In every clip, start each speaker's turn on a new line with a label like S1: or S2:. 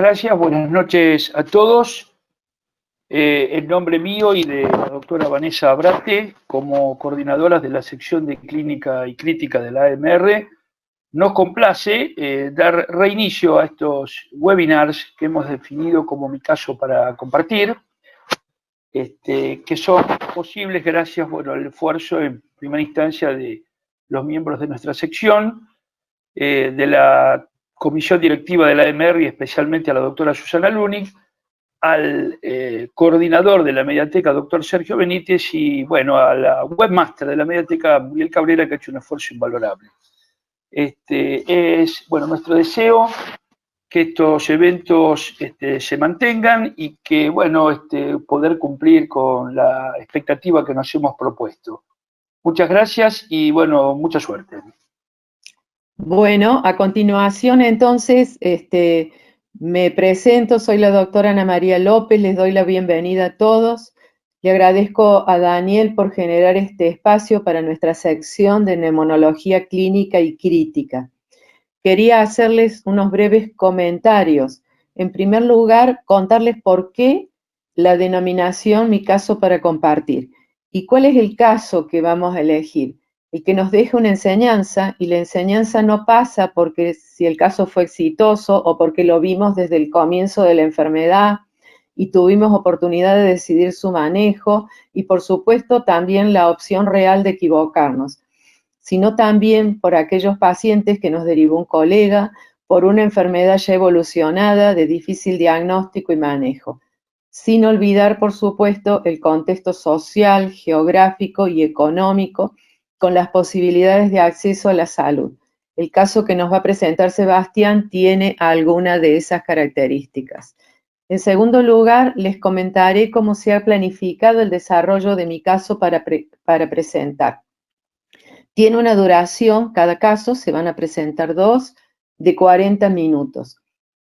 S1: gracias. Buenas noches a todos. En nombre mío y de la doctora Vanessa Abrate, como coordinadoras de la sección de Clínica y Crítica de la AMR, nos complace dar reinicio a estos webinars que hemos definido como Mi Caso para Compartir, que son posibles gracias al esfuerzo en primera instancia de los miembros de nuestra sección, de la comisión directiva de la AMR y especialmente a la doctora Susana Lunig, al coordinador de la Mediateca, doctor Sergio Benítez, y bueno, a la webmaster de la Mediateca, Muriel Cabrera, que ha hecho un esfuerzo invalorable. Es nuestro deseo que estos eventos se mantengan y que, poder cumplir con la expectativa que nos hemos propuesto. Muchas gracias y, mucha suerte.
S2: Bueno, a continuación, entonces, me presento, soy la doctora Ana María López, les doy la bienvenida a todos. Le agradezco a Daniel por generar este espacio para nuestra sección de neumonología clínica y crítica. Quería hacerles unos breves comentarios. En primer lugar, contarles por qué la denominación Mi Caso para Compartir y cuál es el caso que vamos a elegir. Y que nos deje una enseñanza, y la enseñanza no pasa porque si el caso fue exitoso o porque lo vimos desde el comienzo de la enfermedad y tuvimos oportunidad de decidir su manejo y por supuesto también la opción real de equivocarnos, sino también por aquellos pacientes que nos derivó un colega por una enfermedad ya evolucionada de difícil diagnóstico y manejo, sin olvidar por supuesto el contexto social, geográfico y económico con las posibilidades de acceso a la salud. El caso que nos va a presentar Sebastián tiene alguna de esas características. En segundo lugar, les comentaré cómo se ha planificado el desarrollo de mi caso para presentar. Tiene una duración, cada caso, se van a presentar 2, de 40 minutos.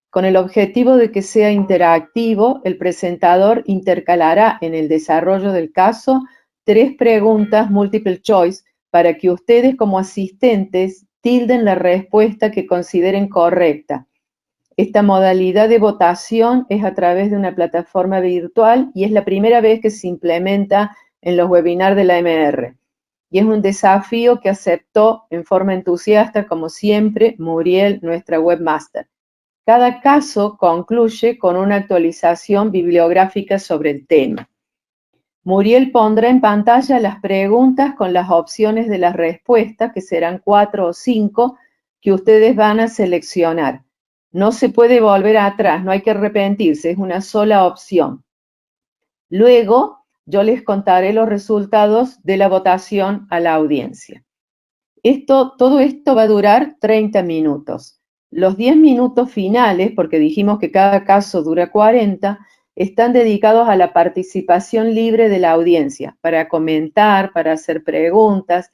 S2: Con el objetivo de que sea interactivo, el presentador intercalará en el desarrollo del caso 3 preguntas multiple choice para que ustedes como asistentes tilden la respuesta que consideren correcta. Esta modalidad de votación es a través de una plataforma virtual y es la primera vez que se implementa en los webinars de la AMR. Y es un desafío que aceptó en forma entusiasta, como siempre, Muriel, nuestra webmaster. Cada caso concluye con una actualización bibliográfica sobre el tema. Muriel pondrá en pantalla las preguntas con las opciones de las respuestas, que serán 4 o 5, que ustedes van a seleccionar. No se puede volver atrás, no hay que arrepentirse, es una sola opción. Luego, yo les contaré los resultados de la votación a la audiencia. Todo esto va a durar 30 minutos. Los 10 minutos finales, porque dijimos que cada caso dura 40, están dedicados a la participación libre de la audiencia, para comentar, para hacer preguntas,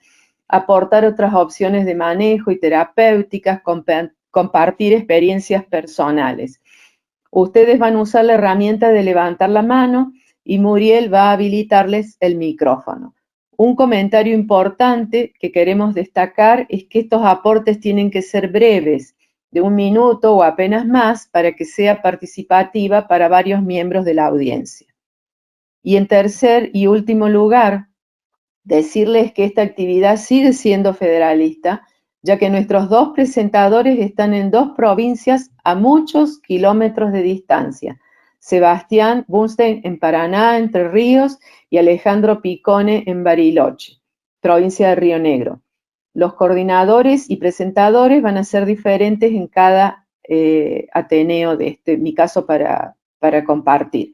S2: aportar otras opciones de manejo y terapéuticas, compartir experiencias personales. Ustedes van a usar la herramienta de levantar la mano y Muriel va a habilitarles el micrófono. Un comentario importante que queremos destacar es que estos aportes tienen que ser breves, de 1 minuto o apenas más, para que sea participativa para varios miembros de la audiencia. Y en tercer y último lugar, decirles que esta actividad sigue siendo federalista, ya que nuestros 2 presentadores están en 2 provincias a muchos kilómetros de distancia. Sebastián Bunstein en Paraná, Entre Ríos, y Alejandro Picone en Bariloche, provincia de Río Negro. Los coordinadores y presentadores van a ser diferentes en cada ateneo de Mi Caso para Compartir.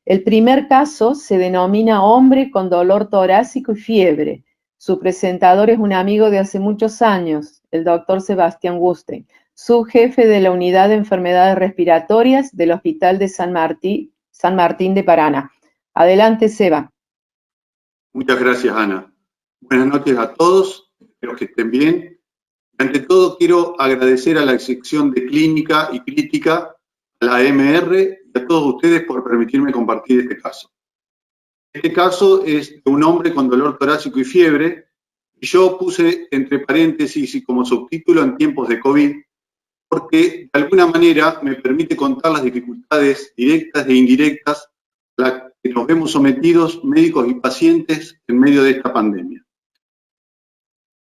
S2: El primer caso se denomina Hombre con dolor torácico y fiebre. Su presentador es un amigo de hace muchos años, el doctor Sebastián Bunstein, subjefe de la Unidad de Enfermedades Respiratorias del Hospital de San Martín de Paraná. Adelante, Seba.
S3: Muchas gracias, Ana. Buenas noches a todos, espero que estén bien. Ante todo, quiero agradecer a la sección de Clínica y Crítica, a la AMR y a todos ustedes por permitirme compartir este caso. Este caso es de un hombre con dolor torácico y fiebre, y yo puse entre paréntesis y como subtítulo en tiempos de COVID, porque de alguna manera me permite contar las dificultades directas e indirectas a las que nos vemos sometidos médicos y pacientes en medio de esta pandemia.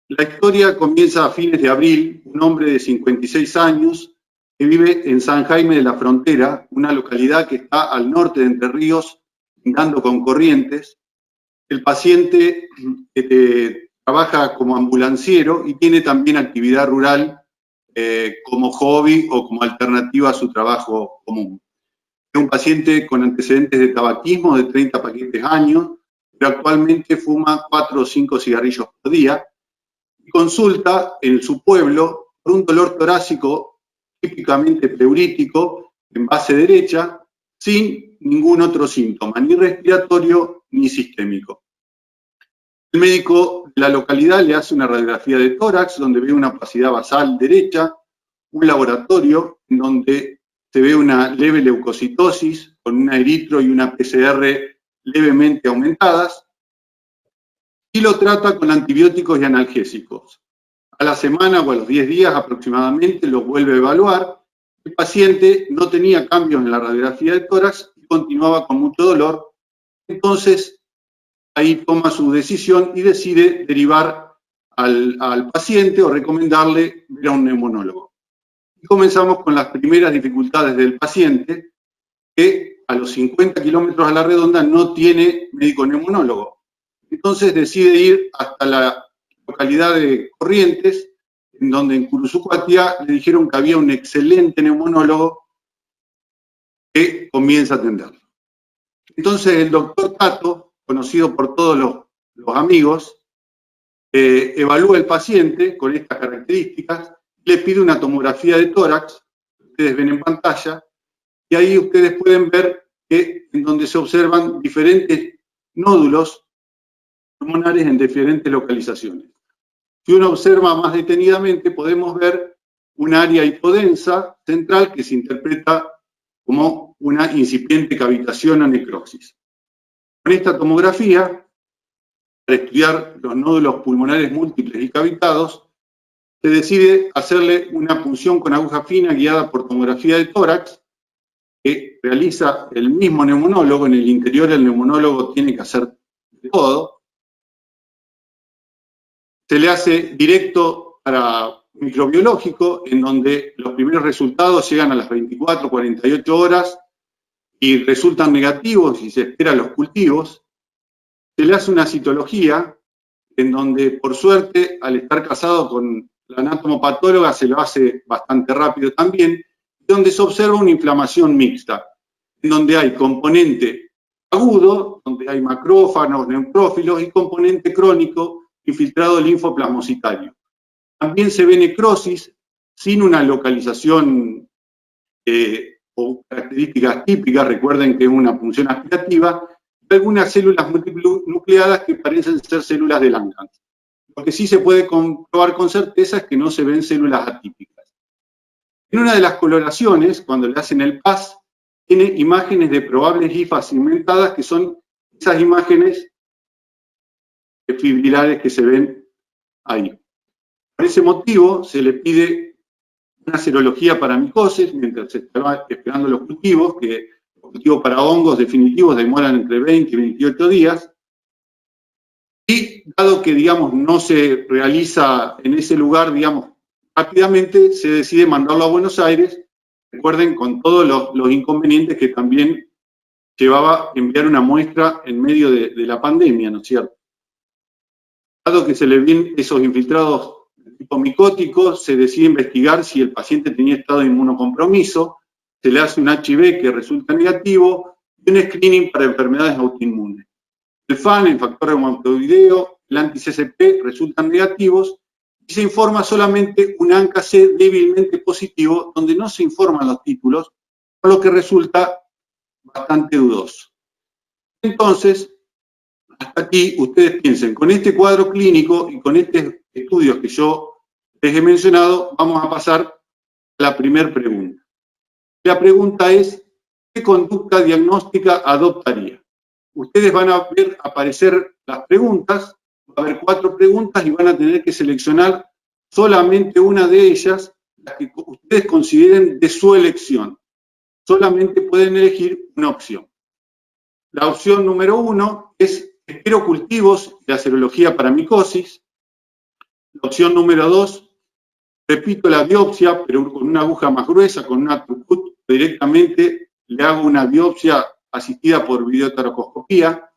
S3: La historia comienza a fines de abril. Un hombre de 56 años que vive en San Jaime de la Frontera, una localidad que está al norte de Entre Ríos, lindando con Corrientes. El paciente trabaja como ambulanciero y tiene también actividad rural como hobby o como alternativa a su trabajo común. Es un paciente con antecedentes de tabaquismo de 30 paquetes años, pero actualmente fuma 4 o 5 cigarrillos por día y consulta en su pueblo por un dolor torácico típicamente pleurítico en base derecha, sin ningún otro síntoma, ni respiratorio ni sistémico. El médico de la localidad le hace una radiografía de tórax donde ve una opacidad basal derecha, un laboratorio en donde se ve una leve leucocitosis con una eritro y una PCR levemente aumentadas, y lo trata con antibióticos y analgésicos. A la semana o a los 10 días aproximadamente lo vuelve a evaluar. El paciente no tenía cambios en la radiografía de tórax y continuaba con mucho dolor. Entonces, ahí toma su decisión y decide derivar al paciente o recomendarle ver a un neumonólogo. Y comenzamos con las primeras dificultades del paciente, que a los 50 kilómetros a la redonda no tiene médico neumonólogo. Entonces decide ir hasta la localidad de Corrientes, en donde en Curuzucuatía le dijeron que había un excelente neumonólogo que comienza a atenderlo. Entonces el doctor Tato, conocido por todos los amigos, evalúa el paciente con estas características, le pide una tomografía de tórax, que ustedes ven en pantalla, y ahí ustedes pueden ver que en donde se observan diferentes nódulos pulmonares en diferentes localizaciones. Si uno observa más detenidamente, podemos ver un área hipodensa central que se interpreta como una incipiente cavitación o necrosis. Con esta tomografía, para estudiar los nódulos pulmonares múltiples y cavitados, se decide hacerle una punción con aguja fina guiada por tomografía de tórax, que realiza el mismo neumonólogo. En el interior el neumonólogo tiene que hacer de todo. Se le hace directo para microbiológico, en donde los primeros resultados llegan a las 24, 48 horas y resultan negativos y se esperan los cultivos. Se le hace una citología, en donde por suerte, al estar casado con la anatomopatóloga, se lo hace bastante rápido también, donde se observa una inflamación mixta, en donde hay componente agudo, donde hay macrófagos, neutrófilos, y componente crónico, infiltrado linfoplasmocitario. También se ve necrosis sin una localización o características típicas. Recuerden que es una punción aspirativa, de algunas células multinucleadas que parecen ser células de Langerhans. Lo que sí se puede comprobar con certeza es que no se ven células atípicas. En una de las coloraciones, cuando le hacen el PAS, tiene imágenes de probables hifas segmentadas, que son esas imágenes fibrilares que se ven ahí. Por ese motivo se le pide una serología para micosis mientras se estaba esperando los cultivos, que los cultivos para hongos definitivos demoran entre 20 y 28 días. Y dado que, digamos, no se realiza en ese lugar, digamos, rápidamente, se decide mandarlo a Buenos Aires. Recuerden, con todos los inconvenientes que también llevaba enviar una muestra en medio de la pandemia, ¿no es cierto? Dado que se le ven esos infiltrados de tipo micótico, se decide investigar si el paciente tenía estado de inmunocompromiso, se le hace un HIV que resulta negativo y un screening para enfermedades autoinmunes. El FAN, el factor reumatoideo, el anti-CCP resultan negativos y se informa solamente un ANCA-C débilmente positivo, donde no se informan los títulos, por lo que resulta bastante dudoso. Entonces, hasta aquí ustedes piensen, con este cuadro clínico y con estos estudios que yo les he mencionado, vamos a pasar a la primera pregunta. La pregunta es, ¿qué conducta diagnóstica adoptaría? Ustedes van a ver aparecer las preguntas, va a haber 4 preguntas y van a tener que seleccionar solamente una de ellas, las que ustedes consideren de su elección. Solamente pueden elegir una opción. La opción número 1 es esperocultivos y la serología para micosis. La opción número 2, repito la biopsia, pero con una aguja más gruesa, con una Trucut, directamente le hago una biopsia asistida por videotarocoscopía.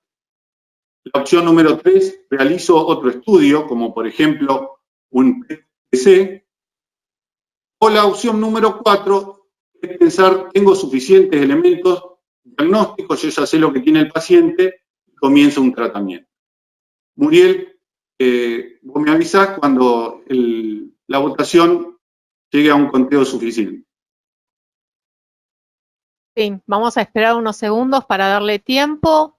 S3: La opción número 3, realizo otro estudio, como por ejemplo un PET-CT. O la opción número 4 es pensar, tengo suficientes elementos diagnósticos, yo ya sé lo que tiene el paciente, comienzo un tratamiento. Muriel, vos me avisás cuando la votación llegue a un conteo suficiente.
S4: Sí, vamos a esperar unos segundos para darle tiempo.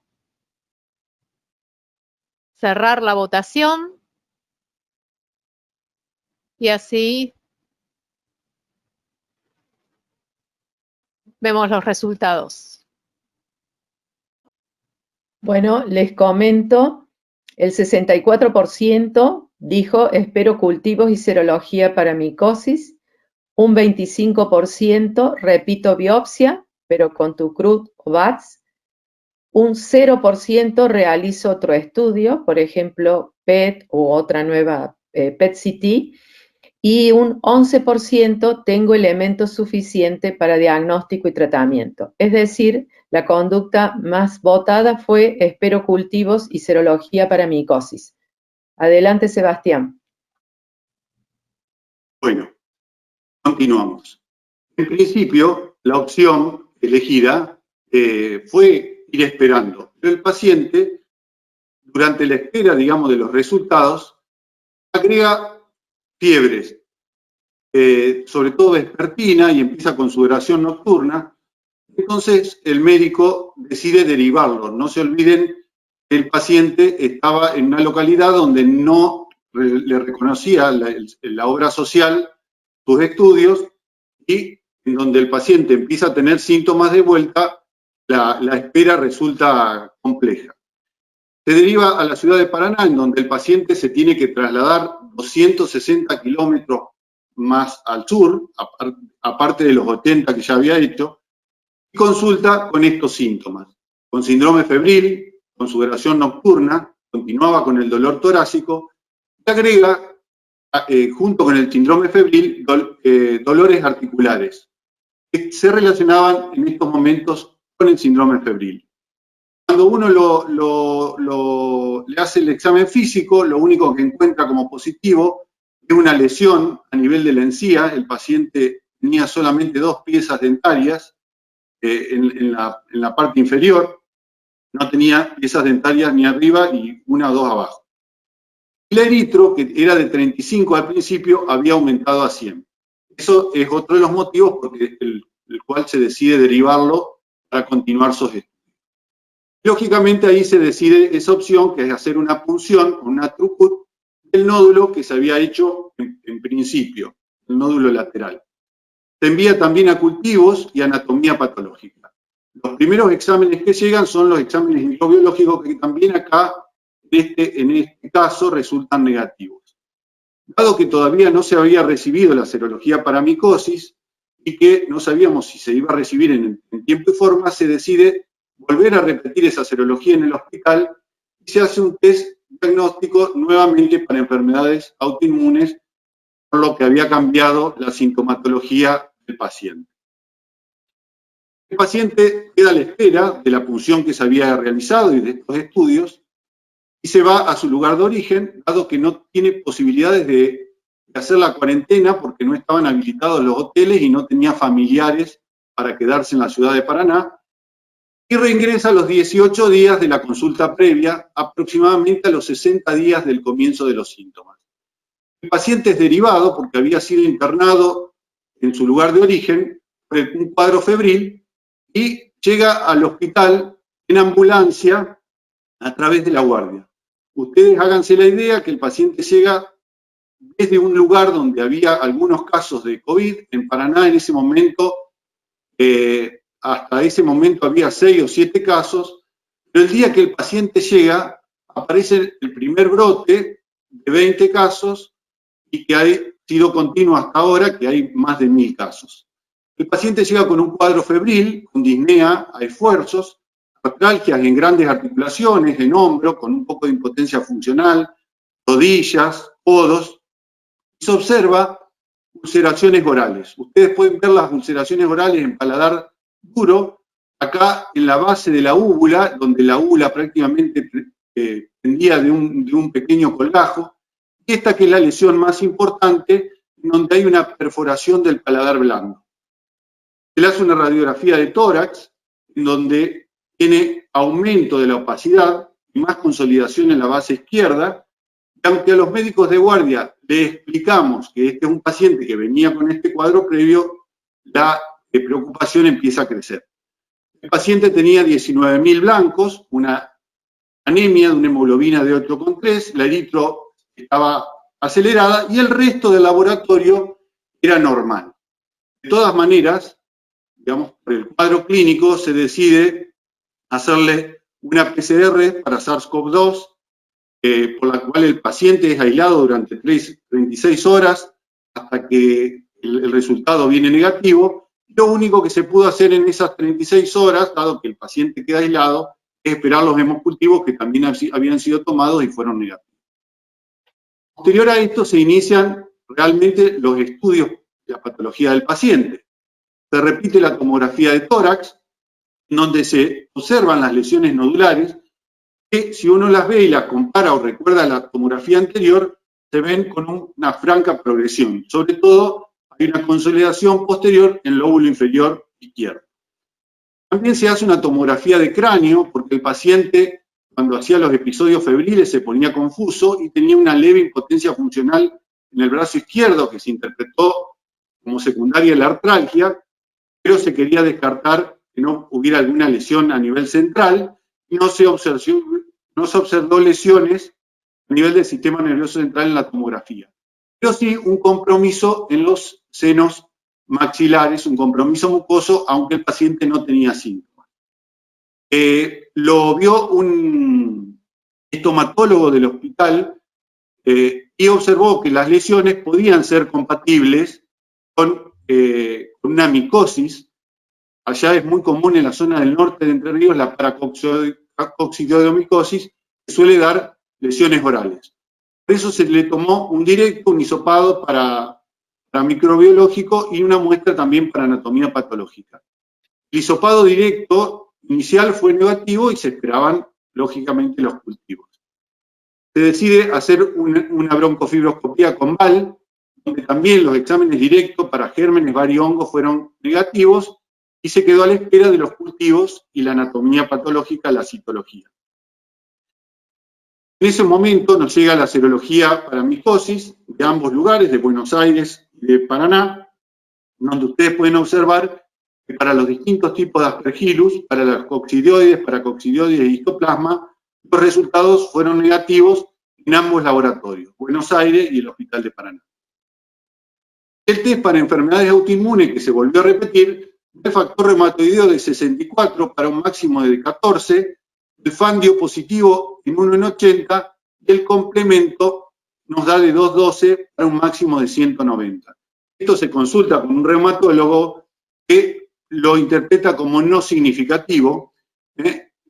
S4: Cerrar la votación. Y así vemos los resultados.
S2: Bueno, les comento, el 64% dijo espero cultivos y serología para micosis, un 25% repito biopsia, pero con Trucut o VATS, un 0% realizo otro estudio, por ejemplo, PET u otra nueva PET-CT, y un 11% tengo elementos suficientes para diagnóstico y tratamiento. Es decir, la conducta más votada fue espero cultivos y serología para micosis. Adelante, Sebastián.
S3: Bueno, continuamos. En principio, la opción elegida fue ir esperando, pero el paciente, durante la espera, digamos, de los resultados, agrega fiebres, sobre todo vespertina, y empieza con sudoración nocturna. Entonces el médico decide derivarlo. No se olviden que el paciente estaba en una localidad donde no le reconocía la obra social sus estudios, y en donde el paciente empieza a tener síntomas de vuelta, la espera resulta compleja. Se deriva a la ciudad de Paraná, en donde el paciente se tiene que trasladar 260 kilómetros más al sur, aparte de los 80 que ya había hecho, y consulta con estos síntomas: con síndrome febril, con sudoración nocturna, continuaba con el dolor torácico, y agrega, junto con el síndrome febril, dolores articulares, que se relacionaban en estos momentos con el síndrome febril. Cuando uno le hace el examen físico, lo único que encuentra como positivo es una lesión a nivel de la encía. El paciente tenía solamente 2 piezas dentarias en la parte inferior, no tenía piezas dentarias ni arriba y 1 o 2 abajo. El eritro, que era de 35 al principio, había aumentado a 100. Eso es otro de los motivos por el cual se decide derivarlo para continuar sus estudios. Lógicamente ahí se decide esa opción, que es hacer una punción, una Trucut, del nódulo que se había hecho en principio, el nódulo lateral. Se envía también a cultivos y anatomía patológica. Los primeros exámenes que llegan son los exámenes microbiológicos, que también acá, en este caso, resultan negativos. Dado que todavía no se había recibido la serología para micosis y que no sabíamos si se iba a recibir en tiempo y forma, se decide volver a repetir esa serología en el hospital y se hace un test diagnóstico nuevamente para enfermedades autoinmunes, por lo que había cambiado la sintomatología del paciente. El paciente queda a la espera de la punción que se había realizado y de estos estudios y se va a su lugar de origen, dado que no tiene posibilidades de hacer la cuarentena porque no estaban habilitados los hoteles y no tenía familiares para quedarse en la ciudad de Paraná, y reingresa a los 18 días de la consulta previa, aproximadamente a los 60 días del comienzo de los síntomas. El paciente es derivado porque había sido internado en su lugar de origen por un cuadro febril y llega al hospital en ambulancia a través de la guardia. Ustedes háganse la idea que el paciente llega desde un lugar donde había algunos casos de COVID. En Paraná en ese momento, hasta ese momento había 6 o 7 casos, pero el día que el paciente llega aparece el primer brote de 20 casos y que hay sido continua hasta ahora, que hay más de 1000 casos. El paciente llega con un cuadro febril, con disnea a esfuerzos, artralgias en grandes articulaciones, en hombro, con un poco de impotencia funcional, rodillas, codos, y se observa ulceraciones orales. Ustedes pueden ver las ulceraciones orales en paladar duro, acá en la base de la úvula, donde la úvula prácticamente pendía de un pequeño colgajo, y esta que es la lesión más importante, donde hay una perforación del paladar blando. Se le hace una radiografía de tórax, en donde tiene aumento de la opacidad y más consolidación en la base izquierda, y aunque a los médicos de guardia le explicamos que este es un paciente que venía con este cuadro previo, la preocupación empieza a crecer. El paciente tenía 19.000 blancos, una anemia de una hemoglobina de 8,3, la eritro estaba acelerada y el resto del laboratorio era normal. De todas maneras, digamos, por el cuadro clínico se decide hacerle una PCR para SARS-CoV-2, por la cual el paciente es aislado durante 36 horas hasta que el resultado viene negativo. Lo único que se pudo hacer en esas 36 horas, dado que el paciente queda aislado, es esperar los hemocultivos que también habían sido tomados y fueron negativos. Posterior a esto se inician realmente los estudios de la patología del paciente. Se repite la tomografía de tórax, en donde se observan las lesiones nodulares, que si uno las ve y las compara o recuerda la tomografía anterior, se ven con una franca progresión. Sobre todo, hay una consolidación posterior en el lóbulo inferior izquierdo. También se hace una tomografía de cráneo, porque el paciente, cuando hacía los episodios febriles, se ponía confuso y tenía una leve impotencia funcional en el brazo izquierdo, que se interpretó como secundaria a la artralgia, pero se quería descartar que no hubiera alguna lesión a nivel central, y no se observó lesiones a nivel del sistema nervioso central en la tomografía. Pero sí un compromiso en los senos maxilares, un compromiso mucoso, aunque el paciente no tenía síntomas. Lo vio un estomatólogo del hospital y observó que las lesiones podían ser compatibles con una micosis. Allá es muy común en la zona del norte de Entre Ríos la paracoccidioidomicosis, que suele dar lesiones orales. Por eso se le tomó un directo, un hisopado para microbiológico y una muestra también para anatomía patológica. El hisopado directo inicial fue negativo y se esperaban, lógicamente, los cultivos. Se decide hacer una broncofibroscopía con BAL, donde también los exámenes directos para gérmenes, variongos fueron negativos, y se quedó a la espera de los cultivos y la anatomía patológica, la citología. En ese momento nos llega la serología para micosis de ambos lugares, de Buenos Aires y de Paraná, donde ustedes pueden observar que para los distintos tipos de Aspergillus, para las coccidioides, y histoplasma, los resultados fueron negativos en ambos laboratorios, Buenos Aires y el Hospital de Paraná. El test para enfermedades autoinmunes, que se volvió a repetir, el factor reumatoideo de 64 para un máximo de 14, el FAN dio positivo en 1 en 80, y el complemento nos da de 212 para un máximo de 190. Esto se consulta con un reumatólogo que lo interpreta como no significativo,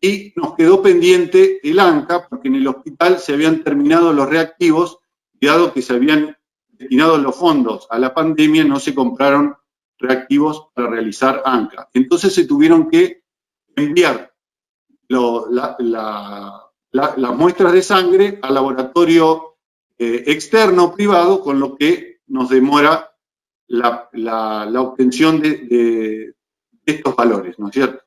S3: y nos quedó pendiente el ANCA, porque en el hospital se habían terminado los reactivos, y dado que se habían destinado los fondos a la pandemia, no se compraron reactivos para realizar ANCA. Entonces se tuvieron que enviar las muestras de sangre al laboratorio externo privado, con lo que nos demora la obtención de estos valores, ¿no es cierto?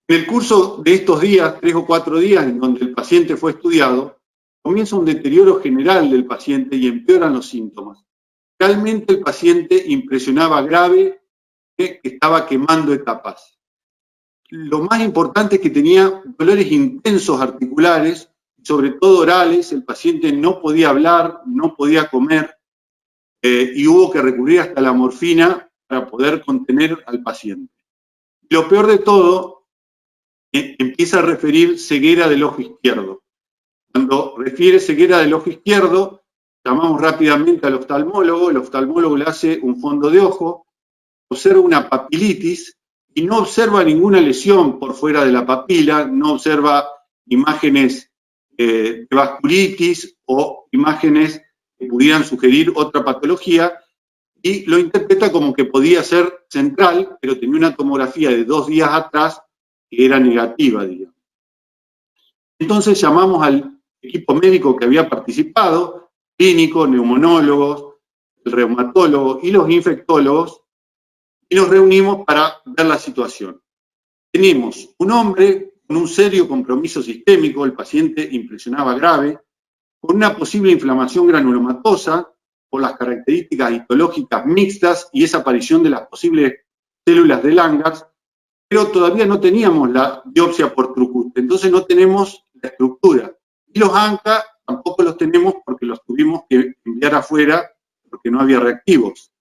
S3: En el curso de estos días, 3 o 4 días, en donde el paciente fue estudiado, comienza un deterioro general del paciente y empeoran los síntomas. Realmente el paciente impresionaba grave, que estaba quemando etapas. Lo más importante es que tenía dolores intensos articulares, sobre todo orales. El paciente no podía hablar, no podía comer, y hubo que recurrir hasta la morfina para poder contener al paciente. Lo peor de todo, empieza a referir ceguera del ojo izquierdo. Cuando refiere ceguera del ojo izquierdo, llamamos rápidamente al oftalmólogo, el oftalmólogo le hace un fondo de ojo, observa una papilitis y no observa ninguna lesión por fuera de la papila, no observa imágenes de vasculitis o imágenes que pudieran sugerir otra patología, y lo interpreta como que podía ser central, pero tenía una tomografía de 2 días atrás que era negativa, digamos. Entonces llamamos al equipo médico que había participado, clínicos, neumonólogos, el reumatólogo y los infectólogos, y nos reunimos para ver la situación. Tenemos un hombre con un serio compromiso sistémico, el paciente impresionaba grave, con una posible inflamación granulomatosa, por las características histológicas mixtas y esa aparición de las posibles células de Langerhans, pero todavía no teníamos la biopsia por Trucut, entonces no tenemos la estructura. Y los ANCA tampoco los tenemos porque los tuvimos que enviar afuera porque no había reactivos.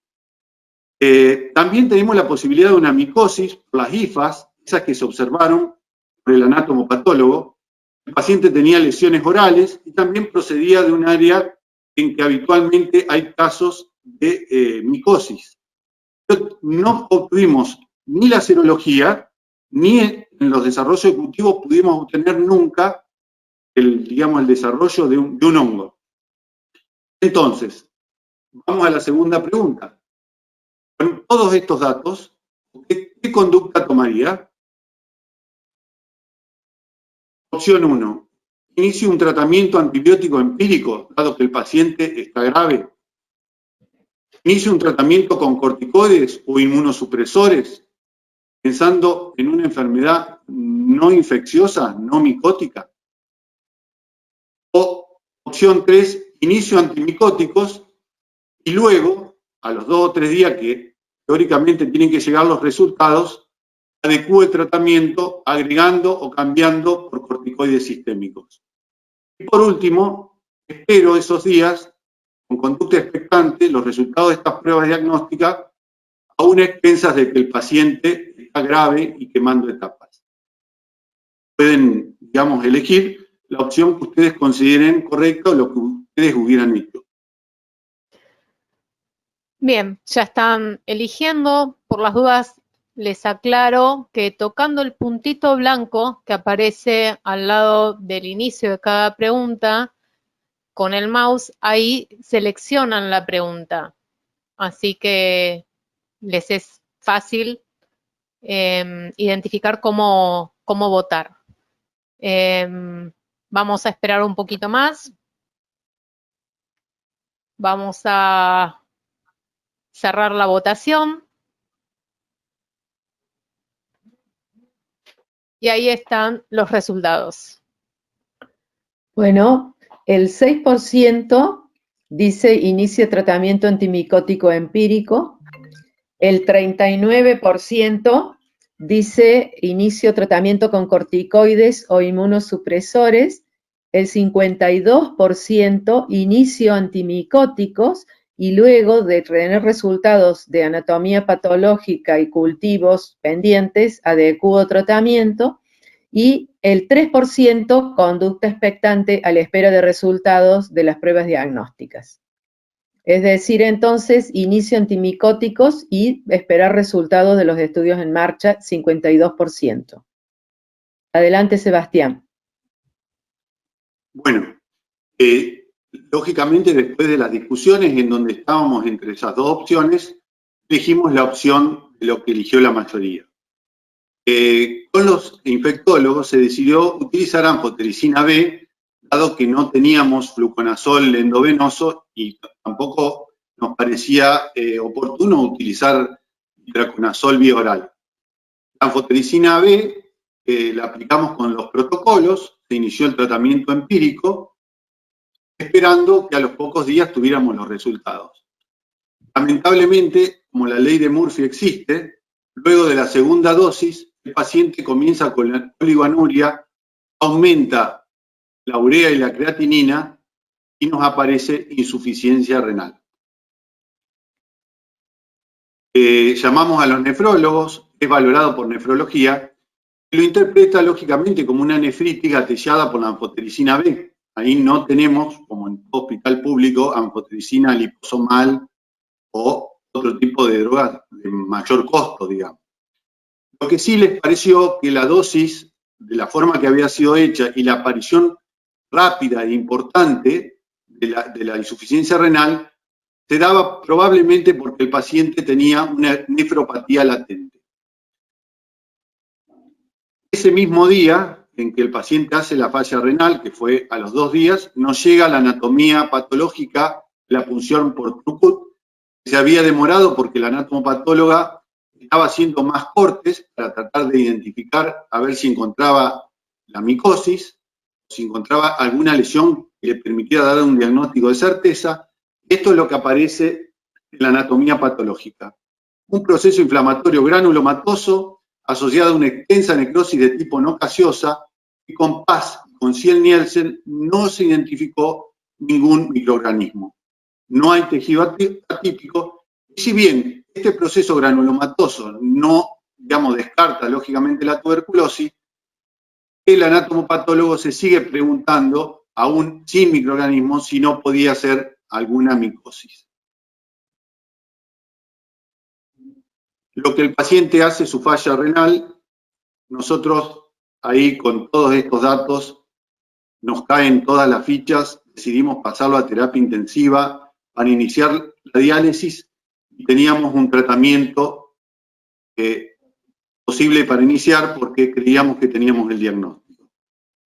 S3: También tenemos la posibilidad de una micosis por las hifas, esas que se observaron por el anatomopatólogo. El paciente tenía lesiones orales y también procedía de un área en que habitualmente hay casos de micosis. Pero no obtuvimos ni la serología, ni en los desarrollos ejecutivos pudimos obtener nunca el desarrollo de un hongo. Entonces, vamos a la segunda pregunta. Con todos estos datos, ¿qué conducta tomaría? Opción 1. Inicio un tratamiento antibiótico empírico, dado que el paciente está grave. Inicio un tratamiento con corticoides o inmunosupresores, pensando en una enfermedad no infecciosa, no micótica. O opción 3, inicio antimicóticos y luego, a los 2 o 3 días que teóricamente tienen que llegar los resultados, adecúo el tratamiento agregando o cambiando por corticoides sistémicos. Y por último, espero esos días, con conducta expectante, los resultados de estas pruebas diagnósticas, aún a expensas de que el paciente está grave y quemando etapas. Pueden, elegir la opción que ustedes consideren correcta o lo que ustedes hubieran hecho.
S4: Bien, ya están eligiendo. Por las dudas, les aclaro que tocando el puntito blanco que aparece al lado del inicio de cada pregunta, con el mouse, ahí seleccionan la pregunta. Así que les es fácil identificar cómo votar. Vamos a esperar un poquito más. Vamos a cerrar la votación. Y ahí están los resultados.
S2: Bueno, el 6% dice inicio tratamiento antimicótico empírico, el 39% dice inicio tratamiento con corticoides o inmunosupresores, el 52% inicio antimicóticos y luego de tener resultados de anatomía patológica y cultivos pendientes, adecuo tratamiento, y el 3% conducta expectante a la espera de resultados de las pruebas diagnósticas. Es decir, entonces, inicio antimicóticos y esperar resultados de los estudios en marcha, 52%. Adelante, Sebastián.
S3: Bueno, lógicamente después de las discusiones en donde estábamos entre esas dos opciones, elegimos la opción de lo que eligió la mayoría. Con los infectólogos se decidió utilizar anfotericina B, dado que no teníamos fluconazol endovenoso y tampoco nos parecía oportuno utilizar itraconazol vía oral. La anfotericina B la aplicamos con los protocolos, se inició el tratamiento empírico, esperando que a los pocos días tuviéramos los resultados. Lamentablemente, como la ley de Murphy existe, luego de la segunda dosis, el paciente comienza con la oligoanuria, aumenta la urea y la creatinina y nos aparece insuficiencia renal. Llamamos a los nefrólogos, es valorado por nefrología, y lo interpreta lógicamente como una nefritis gatellada por la anfotericina B. ahí no tenemos, como en todo hospital público, anfotericina liposomal o otro tipo de drogas de mayor costo, digamos. Lo que sí les pareció que la dosis, de la forma que había sido hecha y la aparición rápida e importante de la insuficiencia renal, se daba probablemente porque el paciente tenía una nefropatía latente. Ese mismo día en que el paciente hace la falla renal, que fue a los 2 días, nos llega la anatomía patológica de la punción por Trucut. Se había demorado porque la anatomopatóloga estaba haciendo más cortes para tratar de identificar, a ver si encontraba la micosis, si encontraba alguna lesión que le permitiera dar un diagnóstico de certeza. Esto es lo que aparece en la anatomía patológica. Un proceso inflamatorio granulomatoso asociado a una extensa necrosis de tipo no gaseosa y con PAS, con Ciel-Nielsen, no se identificó ningún microorganismo. No hay tejido atípico, y si bien este proceso granulomatoso no, digamos, descarta lógicamente la tuberculosis, el anatomopatólogo se sigue preguntando, aún sin microorganismos, si no podía ser alguna micosis. Lo que el paciente hace, su falla renal, nosotros ahí con todos estos datos nos caen todas las fichas, decidimos pasarlo a terapia intensiva para iniciar la diálisis y teníamos un tratamiento posible para iniciar porque creíamos que teníamos el diagnóstico.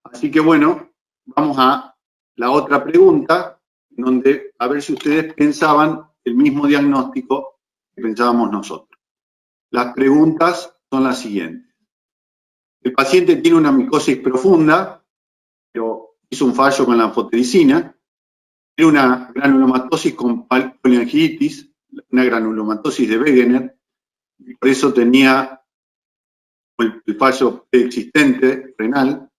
S3: Así que bueno, vamos a la otra pregunta, donde a ver si ustedes pensaban el mismo diagnóstico que pensábamos nosotros. Las preguntas son las siguientes. El paciente tiene una micosis profunda, pero hizo un fallo con la anfotericina, tiene una granulomatosis con poliangiitis, una granulomatosis de Wegener, y por eso tenía el fallo preexistente renal.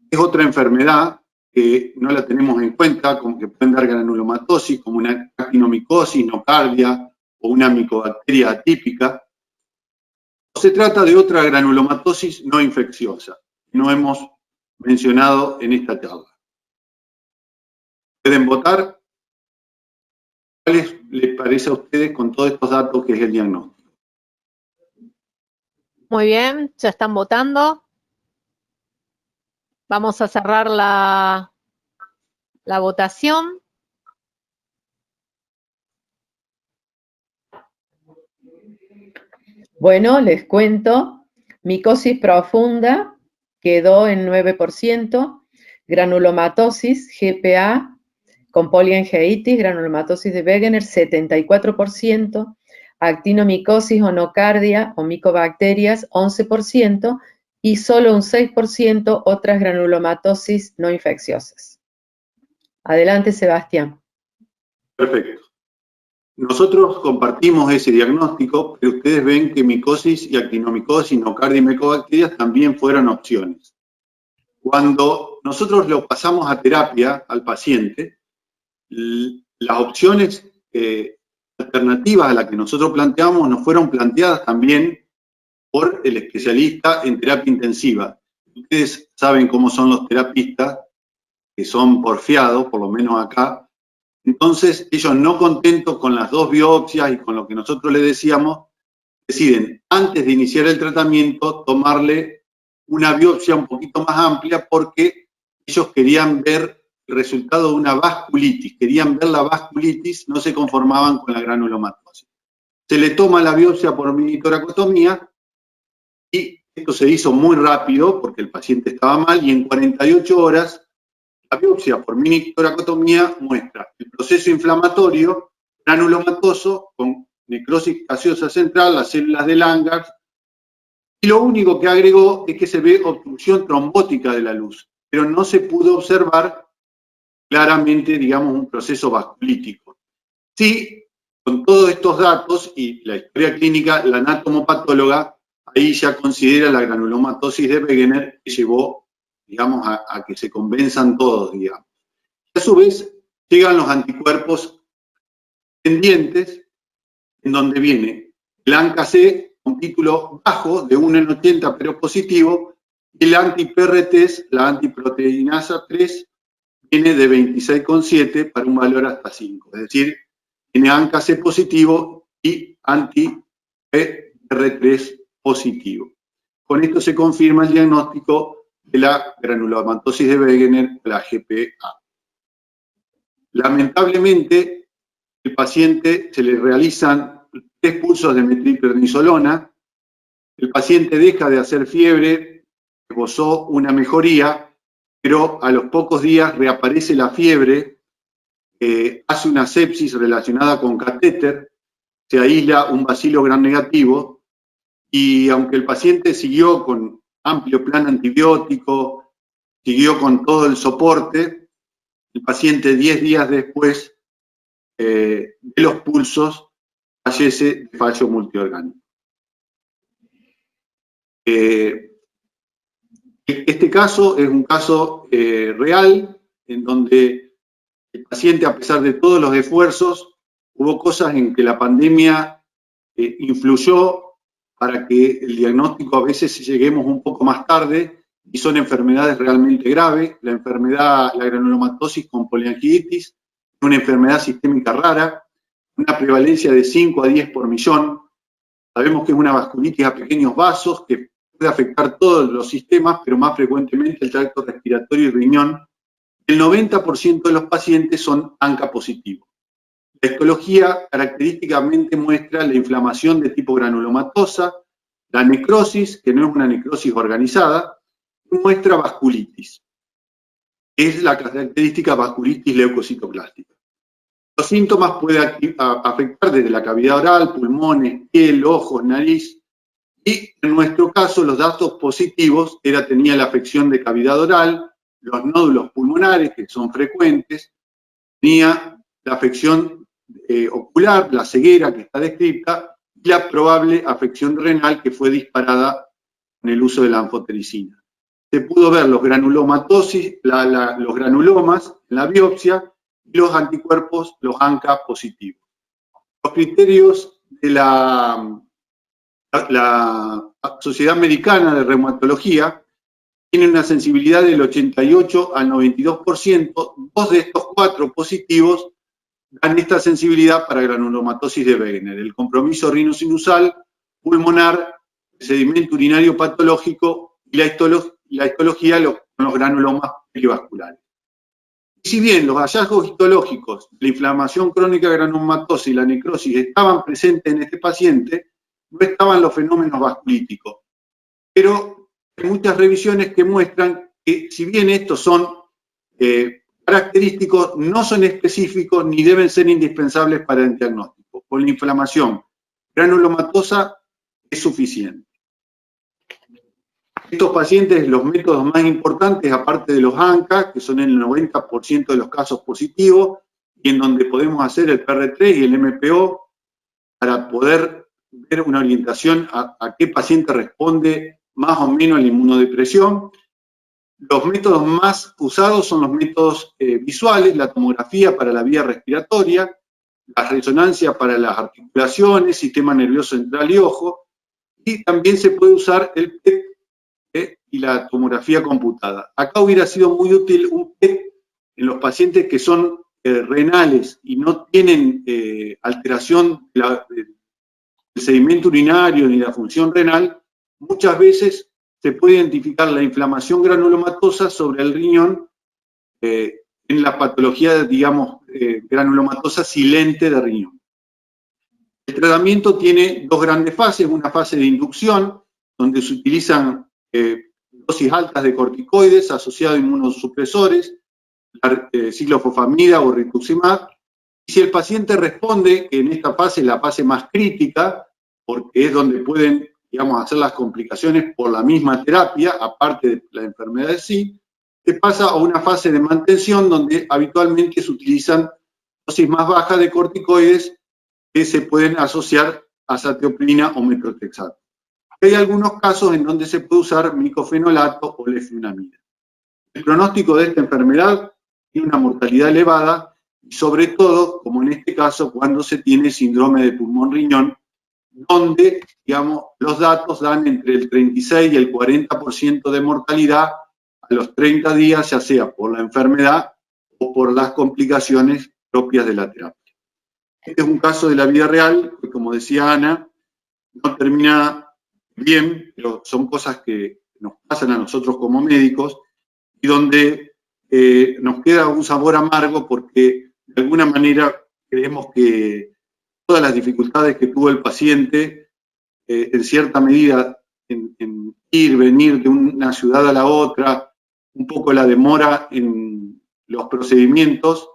S3: Es otra enfermedad que no la tenemos en cuenta, como que pueden dar granulomatosis, como una actinomicosis, nocardia o una micobacteria atípica. Se trata de otra granulomatosis no infecciosa, que no hemos mencionado en esta charla. Pueden votar. ¿Cuál les parece a ustedes con todos estos datos que es el diagnóstico?
S4: Muy bien, ya están votando. Vamos a cerrar la votación.
S2: Bueno, les cuento, micosis profunda quedó en 9%, granulomatosis, GPA, con poliangiitis, granulomatosis de Wegener, 74%, actinomicosis o nocardia o micobacterias, 11%, y solo un 6% otras granulomatosis no infecciosas. Adelante, Sebastián.
S3: Perfecto. Nosotros compartimos ese diagnóstico, pero ustedes ven que micosis y actinomicosis, nocardia y micobacterias también fueron opciones. Cuando nosotros lo pasamos a terapia al paciente, las opciones alternativas a las que nosotros planteamos nos fueron planteadas también por el especialista en terapia intensiva. Ustedes saben cómo son los terapistas, que son porfiados, por lo menos acá. Entonces, ellos no contentos con las 2 biopsias y con lo que nosotros les decíamos, deciden, antes de iniciar el tratamiento, tomarle una biopsia un poquito más amplia porque ellos querían ver el resultado de una vasculitis, querían ver la vasculitis, no se conformaban con la granulomatosis. Se le toma la biopsia por minitoracotomía y esto se hizo muy rápido porque el paciente estaba mal y en 48 horas la biopsia por minitoracotomía muestra el proceso inflamatorio granulomatoso con necrosis gaseosa central, las células de Langerhans, y lo único que agregó es que se ve obstrucción trombótica de la luz, pero no se pudo observar claramente, digamos, un proceso vasculítico. Sí, con todos estos datos y la historia clínica, la anatomopatóloga ahí ya considera la granulomatosis de Wegener que llevó, digamos, a que se convenzan todos, digamos. Y a su vez, llegan los anticuerpos pendientes, en donde viene el ANCA-C, un título bajo, de 1 en 80, pero positivo, y el anti-PRT, la antiproteinasa 3, viene de 26,7 para un valor hasta 5. Es decir, tiene ANCA-C positivo y anti-R3 positivo. Con esto se confirma el diagnóstico de la granulomatosis de Wegener, la GPA. Lamentablemente, el paciente se le realizan 3 pulsos de metilprednisolona, el paciente deja de hacer fiebre, gozó una mejoría, pero a los pocos días reaparece la fiebre, hace una sepsis relacionada con catéter, se aísla un bacilo gram negativo, y aunque el paciente siguió con amplio plan antibiótico, siguió con todo el soporte, el paciente 10 días después de los pulsos fallece de fallo multiorgánico. Este caso es un caso real, en donde el paciente, a pesar de todos los esfuerzos, hubo cosas en que la pandemia influyó para que el diagnóstico a veces lleguemos un poco más tarde, y son enfermedades realmente graves. La enfermedad, la granulomatosis con poliangiitis, es una enfermedad sistémica rara, una prevalencia de 5 a 10 por millón. Sabemos que es una vasculitis a pequeños vasos que puede afectar todos los sistemas, pero más frecuentemente el tracto respiratorio y riñón. El 90% de los pacientes son ANCA positivos. La histología característicamente muestra la inflamación de tipo granulomatosa, la necrosis, que no es una necrosis organizada, y muestra vasculitis. Es la característica vasculitis leucocitoclástica. Los síntomas pueden afectar desde la cavidad oral, pulmones, piel, ojos, nariz, y en nuestro caso los datos positivos tenía la afección de cavidad oral, los nódulos pulmonares, que son frecuentes, tenía la afección ocular, la ceguera que está descrita, y la probable afección renal que fue disparada con el uso de la anfotericina. Se pudo ver los granulomatosis, los granulomas en la biopsia y los anticuerpos, los ANCA positivos. Los criterios de la Sociedad Americana de Reumatología tienen una sensibilidad del 88 al 92%, 2 de estos 4 positivos dan esta sensibilidad para granulomatosis de Wegener: el compromiso rinosinusal, pulmonar, el sedimento urinario patológico y la histología con los granulomas perivasculares. Y si bien los hallazgos histológicos, la inflamación crónica granulomatosa y la necrosis estaban presentes en este paciente, no estaban los fenómenos vasculíticos. Pero hay muchas revisiones que muestran que, si bien estos son característicos, no son específicos ni deben ser indispensables para el diagnóstico. Con la inflamación granulomatosa es suficiente. Estos pacientes, los métodos más importantes, aparte de los ANCA, que son en el 90% de los casos positivos, y en donde podemos hacer el PR3 y el MPO para poder ver una orientación a qué paciente responde más o menos a la inmunodepresión. Los métodos más usados son los métodos visuales, la tomografía para la vía respiratoria, la resonancia para las articulaciones, sistema nervioso central y ojo, y también se puede usar el PET y la tomografía computada. Acá hubiera sido muy útil un PET en los pacientes que son renales y no tienen alteración del sedimento urinario ni la función renal. Muchas veces se puede identificar la inflamación granulomatosa sobre el riñón en la patología, digamos, granulomatosa silente de riñón. El tratamiento tiene 2 grandes fases: una fase de inducción, donde se utilizan dosis altas de corticoides asociados a inmunosupresores, ciclofosfamida o rituximab, y si el paciente responde, que en esta fase es la fase más crítica, porque es donde pueden, digamos, hacer las complicaciones por la misma terapia, aparte de la enfermedad de sí, se pasa a una fase de mantención donde habitualmente se utilizan dosis más bajas de corticoides que se pueden asociar a azatioprina o metrotexato. Hay algunos casos en donde se puede usar micofenolato o leflunomida. El pronóstico de esta enfermedad tiene una mortalidad elevada, y sobre todo, como en este caso, cuando se tiene síndrome de pulmón-riñón, donde, digamos, los datos dan entre el 36 y el 40% de mortalidad a los 30 días, ya sea por la enfermedad o por las complicaciones propias de la terapia. Este es un caso de la vida real, que como decía Ana, no termina bien, pero son cosas que nos pasan a nosotros como médicos y donde nos queda un sabor amargo porque de alguna manera creemos que todas las dificultades que tuvo el paciente, en cierta medida, en ir, venir de una ciudad a la otra, un poco la demora en los procedimientos,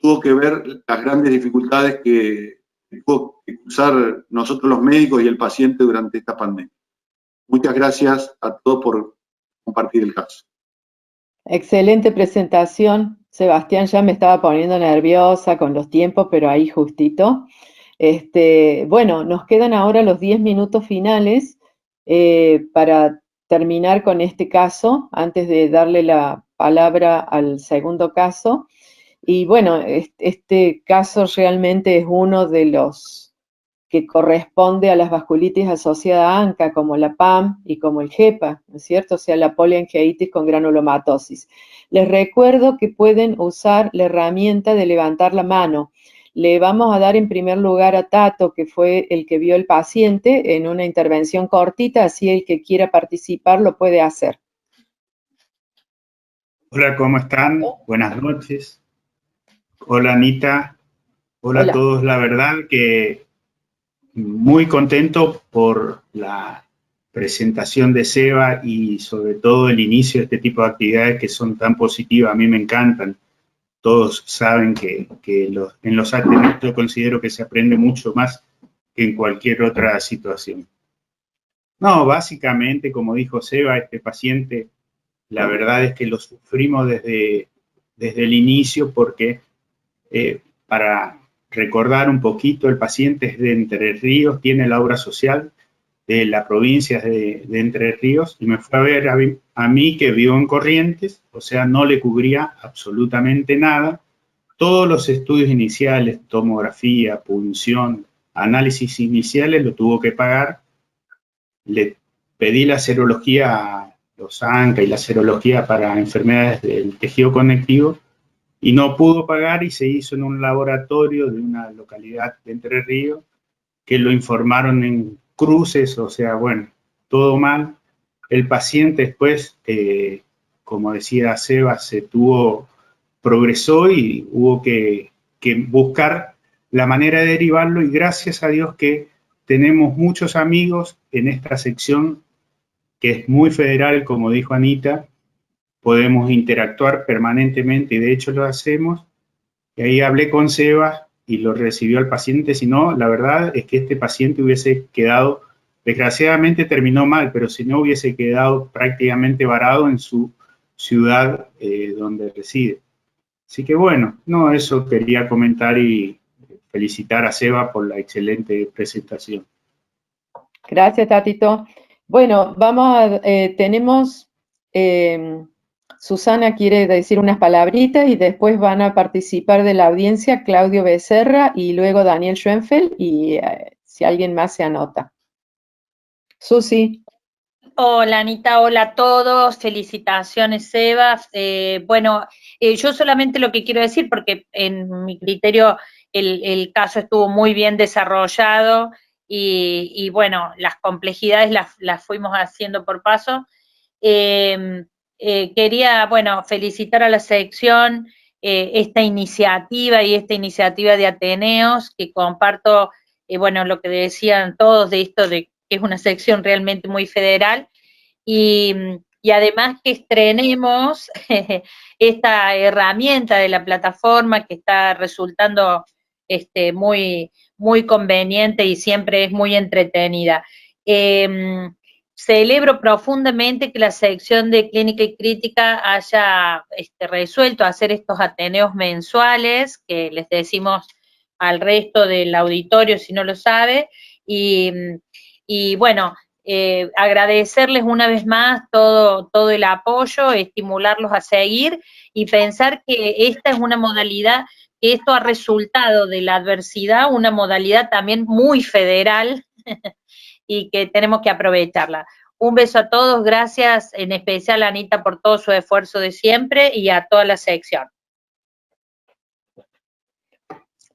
S3: tuvo que ver las grandes dificultades que tuvo que cruzar nosotros los médicos y el paciente durante esta pandemia. Muchas gracias a todos por compartir el caso.
S2: Excelente presentación. Sebastián, ya me estaba poniendo nerviosa con los tiempos, pero ahí justito. Bueno, nos quedan ahora los 10 minutos finales para terminar con este caso, antes de darle la palabra al segundo caso. Y bueno, este caso realmente es uno de los que corresponde a las vasculitis asociadas a ANCA, como la PAM y como el GEPA, ¿no es cierto? O sea, la poliangiitis con granulomatosis. Les recuerdo que pueden usar la herramienta de levantar la mano. Le vamos a dar en primer lugar a Tato, que fue el que vio el paciente, en una intervención cortita, así el que quiera participar lo puede hacer.
S5: Hola, ¿cómo están? Buenas noches. Hola, Anita. Hola a todos. La verdad que muy contento por la presentación de Seba y sobre todo el inicio de este tipo de actividades que son tan positivas. A mí me encantan. Todos saben que en los ATN yo considero que se aprende mucho más que en cualquier otra situación. No, básicamente, como dijo Seba, este paciente, la verdad es que lo sufrimos desde el inicio porque, para recordar un poquito, el paciente es de Entre Ríos, tiene la obra social de la provincia de Entre Ríos y me fue a ver a mí que vivo en Corrientes, o sea, no le cubría absolutamente nada. Todos los estudios iniciales, tomografía, punción, análisis iniciales, lo tuvo que pagar. Le pedí la serología, los ANCA y la serología para enfermedades del tejido conectivo y no pudo pagar y se hizo en un laboratorio de una localidad de Entre Ríos que lo informaron en cruces, o sea, bueno, todo mal. El paciente después, como decía Seba, progresó y hubo que buscar la manera de derivarlo y gracias a Dios que tenemos muchos amigos en esta sección que es muy federal, como dijo Anita, podemos interactuar permanentemente y de hecho lo hacemos. Y ahí hablé con Seba y lo recibió el paciente, si no, la verdad es que este paciente hubiese quedado, desgraciadamente terminó mal, pero si no hubiese quedado prácticamente varado en su ciudad donde reside. Así que bueno, no, eso quería comentar y felicitar a Seba por la excelente presentación.
S2: Gracias, Tatito. Bueno, tenemos, Susana quiere decir unas palabritas y después van a participar de la audiencia Claudio Becerra y luego Daniel Schoenfeld y si alguien más se anota. Susi.
S6: Hola Anita, hola a todos, felicitaciones Seba. Bueno, yo solamente lo que quiero decir, porque en mi criterio el caso estuvo muy bien desarrollado y bueno, las complejidades las fuimos haciendo por paso. Quería, bueno, felicitar a la sección esta iniciativa y esta iniciativa de Ateneos, que comparto, bueno, lo que decían todos de esto de que es una sección realmente muy federal, y además que estrenemos esta herramienta de la plataforma que está resultando muy, muy conveniente y siempre es muy entretenida. Celebro profundamente que la sección de clínica y crítica haya resuelto hacer estos ateneos mensuales, que les decimos al resto del auditorio si no lo sabe, y bueno, agradecerles una vez más todo el apoyo, estimularlos a seguir y pensar que esta es una modalidad, que esto ha resultado de la adversidad, una modalidad también muy federal y que tenemos que aprovecharla. Un beso a todos, gracias en especial a Anita por todo su esfuerzo de siempre y a toda la sección.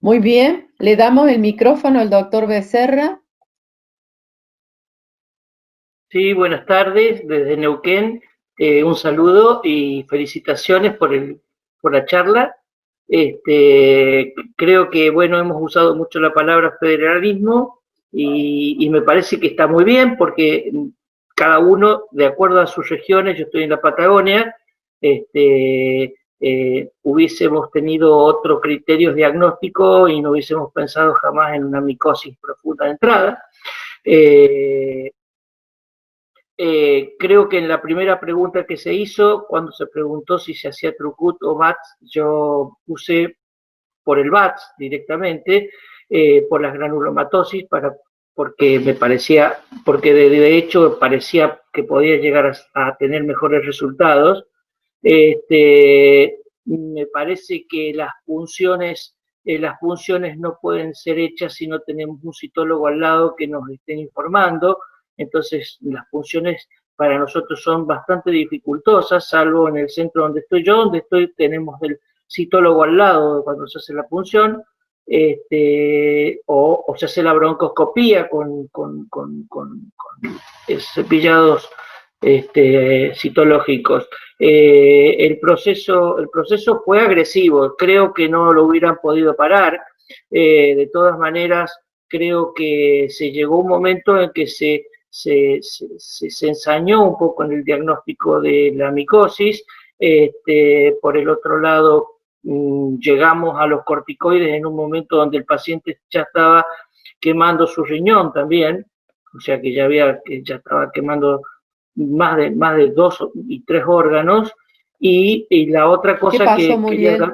S2: Muy bien, le damos el micrófono al doctor Becerra.
S7: Sí, buenas tardes, desde Neuquén, un saludo y felicitaciones por la charla. Creo que, bueno, hemos usado mucho la palabra federalismo y me parece que está muy bien porque cada uno, de acuerdo a sus regiones, yo estoy en la Patagonia, hubiésemos tenido otros criterios diagnósticos y no hubiésemos pensado jamás en una micosis profunda de entrada. Creo que en la primera pregunta que se hizo, cuando se preguntó si se hacía Trucut o BATS, yo puse por el BATS directamente, por las granulomatosis, porque me parecía, porque de hecho parecía que podía llegar a tener mejores resultados. Me parece que las funciones no pueden ser hechas si no tenemos un citólogo al lado que nos estén informando. Entonces, las funciones para nosotros son bastante dificultosas, salvo en el centro donde estoy yo, tenemos el citólogo al lado cuando se hace la punción, o se hace la broncoscopía con cepillados citológicos. El proceso fue agresivo, creo que no lo hubieran podido parar. De todas maneras, creo que se llegó un momento en que se ensañó un poco en el diagnóstico de la micosis. Por el otro lado, llegamos a los corticoides en un momento donde el paciente ya estaba quemando su riñón también, o sea que ya estaba quemando más de 2 y 3 órganos. Y la otra cosa
S2: ¿Qué pasó,
S7: que
S2: Muriel?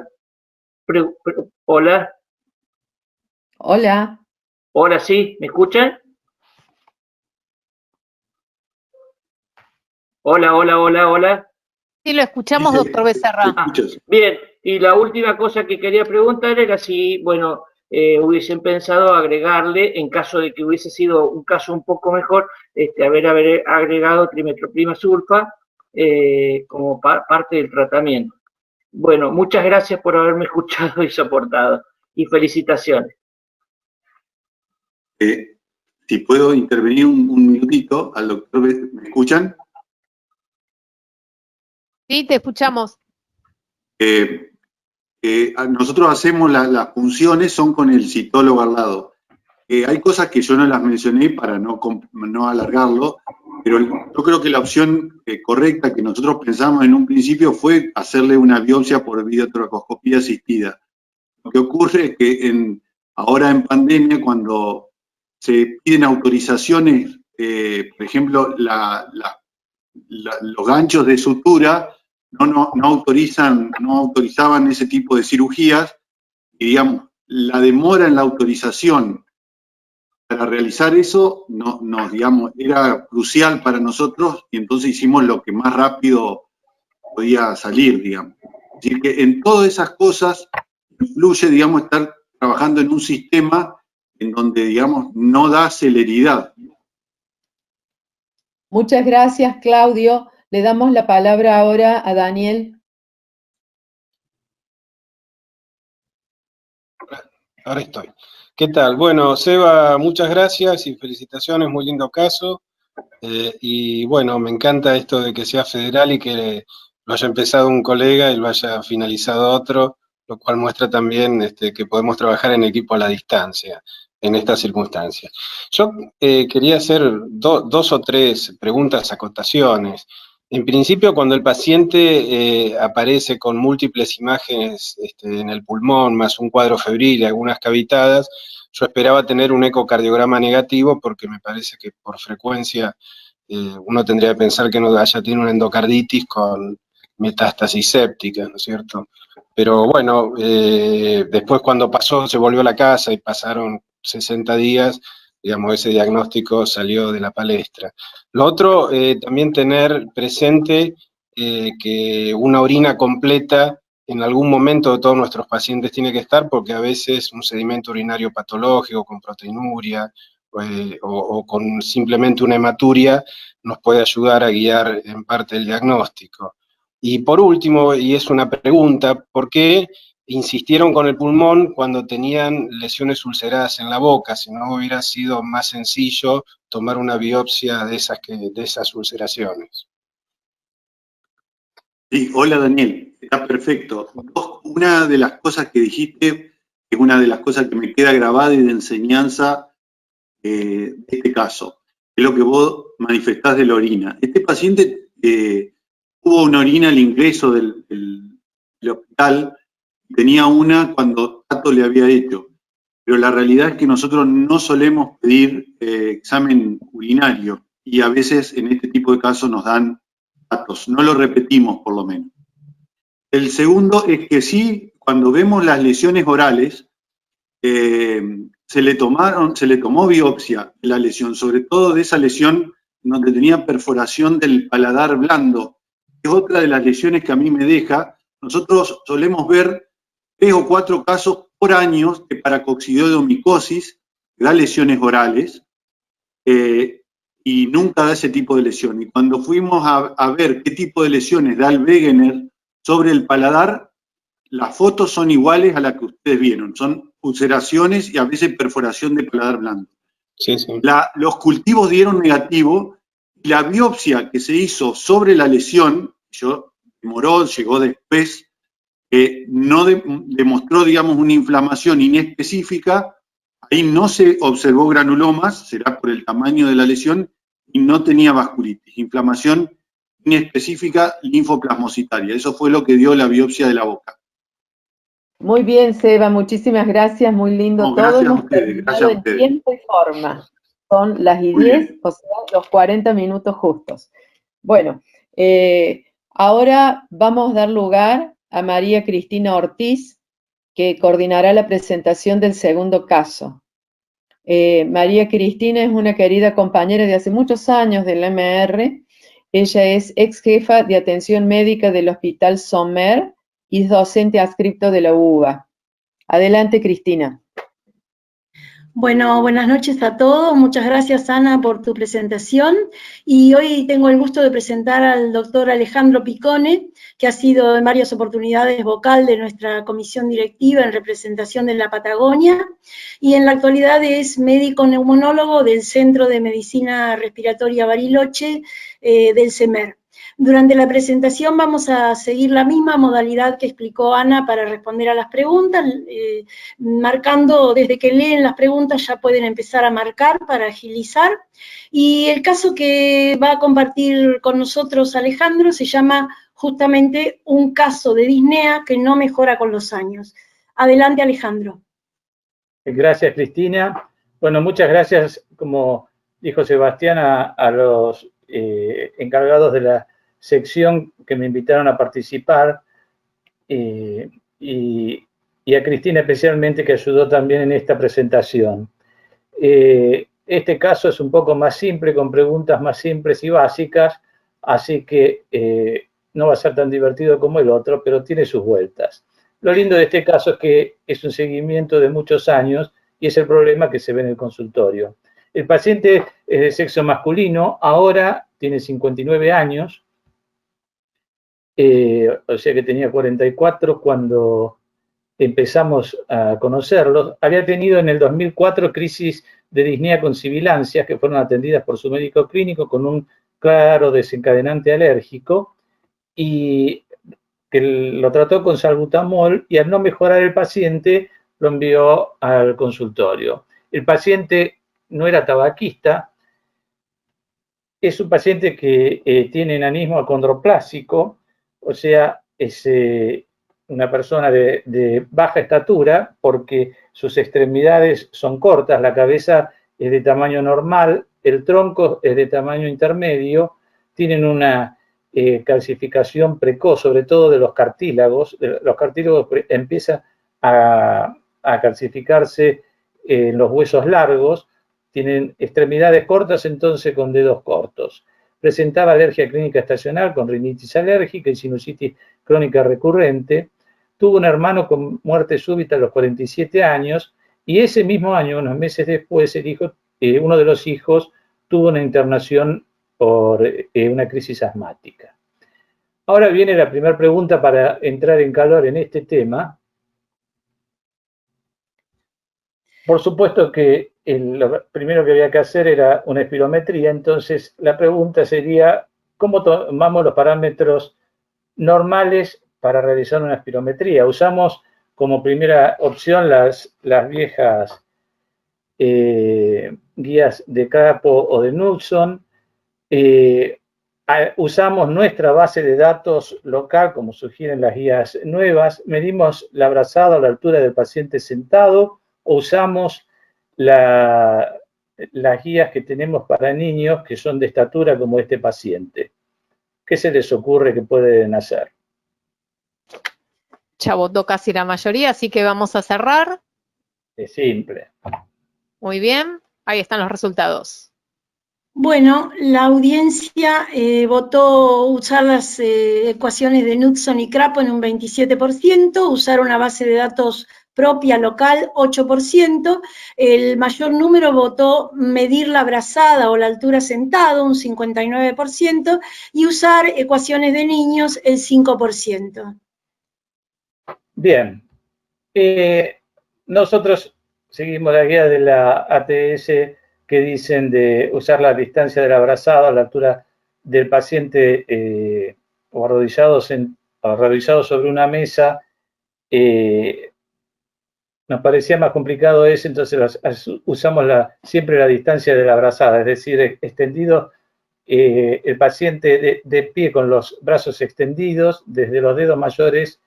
S7: Hola.
S2: Hola.
S7: Hola, sí, ¿me escuchan? Hola.
S4: Sí, lo escuchamos, doctor Becerra.
S7: Bien, y la última cosa que quería preguntar era si, bueno, hubiesen pensado agregarle, en caso de que hubiese sido un caso un poco mejor, haber agregado trimetroprima sulfa como parte del tratamiento. Bueno, muchas gracias por haberme escuchado y soportado, y felicitaciones.
S3: Si puedo intervenir un minutito al doctor, ¿me escuchan?
S4: Sí, te escuchamos.
S3: Nosotros hacemos las funciones, son con el citólogo al lado. Hay cosas que yo no las mencioné para no alargarlo, pero yo creo que la opción correcta que nosotros pensamos en un principio fue hacerle una biopsia por videotracoscopía asistida. Lo que ocurre es que ahora en pandemia, cuando se piden autorizaciones, por ejemplo, los ganchos de sutura no autorizaban ese tipo de cirugías, y digamos, la demora en la autorización para realizar eso digamos, era crucial para nosotros, y entonces hicimos lo que más rápido podía salir, digamos. Es decir, que en todas esas cosas influye, digamos, estar trabajando en un sistema en donde, digamos, no da celeridad.
S2: Muchas gracias, Claudio. Le damos la palabra ahora a Daniel.
S8: Ahora estoy. ¿Qué tal? Bueno, Seba, muchas gracias y felicitaciones, muy lindo caso. Y bueno, me encanta esto de que sea federal y que lo haya empezado un colega y lo haya finalizado otro, lo cual muestra también que podemos trabajar en equipo a la distancia en estas circunstancias. Yo quería hacer dos o tres preguntas, acotaciones. En principio, cuando el paciente aparece con múltiples imágenes en el pulmón, más un cuadro febril y algunas cavitadas, yo esperaba tener un ecocardiograma negativo porque me parece que por frecuencia uno tendría que pensar que no haya tenido una endocarditis con metástasis séptica, ¿no es cierto? Pero bueno, después cuando se volvió a la casa y pasaron 60 días, digamos, ese diagnóstico salió de la palestra. Lo otro, también tener presente que una orina completa en algún momento de todos nuestros pacientes tiene que estar, porque a veces un sedimento urinario patológico con proteinuria o con simplemente una hematuria nos puede ayudar a guiar en parte el diagnóstico. Y por último, y es una pregunta, ¿por qué insistieron con el pulmón cuando tenían lesiones ulceradas en la boca, si no hubiera sido más sencillo tomar una biopsia de esas ulceraciones.
S3: Sí, hola Daniel, está perfecto. Una de las cosas que dijiste es una de las cosas que me queda grabada y de enseñanza de este caso, es lo que vos manifestás de la orina. Este paciente tuvo una orina al ingreso del hospital, tenía una cuando Tato le había hecho, pero la realidad es que nosotros no solemos pedir examen urinario y a veces en este tipo de casos nos dan datos, no lo repetimos por lo menos. El segundo es que sí, cuando vemos las lesiones orales, se le tomó biopsia de la lesión, sobre todo de esa lesión donde tenía perforación del paladar blando, que es otra de las lesiones que a mí me deja. Nosotros solemos ver 3 o 4 casos por año de paracoccidioidomicosis, que da lesiones orales, y nunca da ese tipo de lesión. Y cuando fuimos a ver qué tipo de lesiones da el Wegener sobre el paladar, las fotos son iguales a las que ustedes vieron, son ulceraciones y a veces perforación de paladar blando.
S8: Sí, sí.
S3: Los cultivos dieron negativo y la biopsia que se hizo sobre la lesión, demoró, llegó después, no demostró, digamos, una inflamación inespecífica. Ahí no se observó granulomas, será por el tamaño de la lesión, y no tenía vasculitis, inflamación inespecífica linfoplasmocitaria. Eso fue lo que dio la biopsia de la boca.
S2: Muy bien, Seba, muchísimas gracias, muy lindo todo.
S3: Gracias a
S2: Hemos
S3: ustedes,
S2: terminado
S3: gracias a
S2: en
S3: ustedes.
S2: tiempo y forma. Son las
S3: Muy
S2: 10,
S3: bien.
S2: o sea, los 40 minutos justos. Bueno, ahora vamos a dar lugar a María Cristina Ortiz, que coordinará la presentación del segundo caso. María Cristina es una querida compañera de hace muchos años del MR. Ella es ex jefa de atención médica del Hospital Sommer y es docente adscripto de la UBA. Adelante, Cristina.
S9: Bueno, buenas noches a todos. Muchas gracias, Ana, por tu presentación. Y hoy tengo el gusto de presentar al doctor Alejandro Picone, que ha sido en varias oportunidades vocal de nuestra comisión directiva en representación de la Patagonia, y en la actualidad es médico neumonólogo del Centro de Medicina Respiratoria Bariloche del CEMER. Durante la presentación vamos a seguir la misma modalidad que explicó Ana para responder a las preguntas, marcando, desde que leen las preguntas ya pueden empezar a marcar para agilizar. Y el caso que va a compartir con nosotros Alejandro se llama justamente un caso de disnea que no mejora con los años. Adelante, Alejandro.
S1: Gracias, Cristina. Bueno, muchas gracias, como dijo Sebastián, a los encargados de la sección que me invitaron a participar y a Cristina especialmente, que ayudó también en esta presentación. Este caso es un poco más simple, con preguntas más simples y básicas, así que no va a ser tan divertido como el otro, pero tiene sus vueltas. Lo lindo de este caso es que es un seguimiento de muchos años y es el problema que se ve en el consultorio. El paciente es de sexo masculino, ahora tiene 59 años, o sea que tenía 44 cuando empezamos a conocerlos. Había tenido en el 2004 crisis de disnea con sibilancias que fueron atendidas por su médico clínico con un claro desencadenante alérgico y que lo trató con salbutamol y al no mejorar el paciente lo envió al consultorio. El paciente no era tabaquista, es un paciente que tiene enanismo acondroplásico, o sea, es una persona de baja estatura porque sus extremidades son cortas, la cabeza es de tamaño normal, el tronco es de tamaño intermedio, tienen una calcificación precoz, sobre todo de los cartílagos. Los cartílagos empiezan a calcificarse en los huesos largos, tienen extremidades cortas, entonces con dedos cortos. Presentaba alergia clínica estacional con rinitis alérgica y sinusitis crónica recurrente. Tuvo un hermano con muerte súbita a los 47 años y ese mismo año, unos meses después, uno de los hijos tuvo una internación por una crisis asmática. Ahora viene la primera pregunta para entrar en calor en este tema.
S10: Por supuesto que lo primero que había que hacer era una espirometría, entonces la pregunta sería, ¿cómo tomamos los parámetros normales para realizar una espirometría? Usamos como primera opción las viejas guías de Crapo o de Knudson. Usamos nuestra base de datos local, como sugieren las guías nuevas, medimos la brazada o la altura del paciente sentado, o usamos las guías que tenemos para niños que son de estatura como este paciente. ¿Qué se les ocurre que pueden hacer?
S4: Ya votó casi la mayoría, así que vamos a cerrar.
S10: Es simple.
S4: Muy bien, ahí están los resultados.
S9: Bueno, la audiencia votó usar las ecuaciones de Knudson y Crapo en un 27%, usar una base de datos propia local 8%, el mayor número votó medir la brazada o la altura sentado un 59% y usar ecuaciones de niños el 5%.
S10: Bien, nosotros seguimos la guía de la ATS que dicen de usar la distancia de la brazada a la altura del paciente o arrodillado sobre una mesa. Nos parecía más complicado eso, entonces usamos siempre la distancia de la brazada, es decir, extendido el paciente de pie con los brazos extendidos, desde los dedos mayores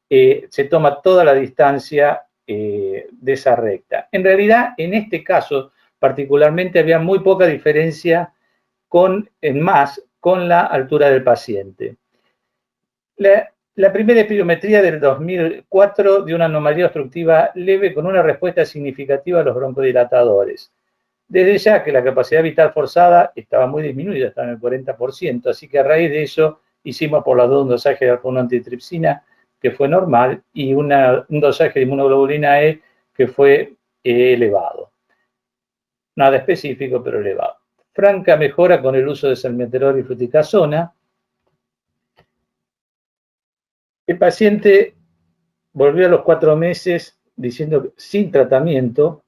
S10: se toma toda la distancia de esa recta. En realidad, en este caso, particularmente, había muy poca diferencia con la altura del paciente. La primera espirometría del 2004 dio una anomalía obstructiva leve con una respuesta significativa a los broncodilatadores. Desde ya que la capacidad vital forzada estaba muy disminuida, estaba en el 40%, así que a raíz de eso hicimos por las dos un dosaje de alfa-1-antitripsina que fue normal y un dosaje de inmunoglobulina E que fue elevado. Nada específico, pero elevado. Franca mejora con el uso de salmeterol y fluticasona. El paciente volvió a los 4 meses diciendo que sin tratamiento,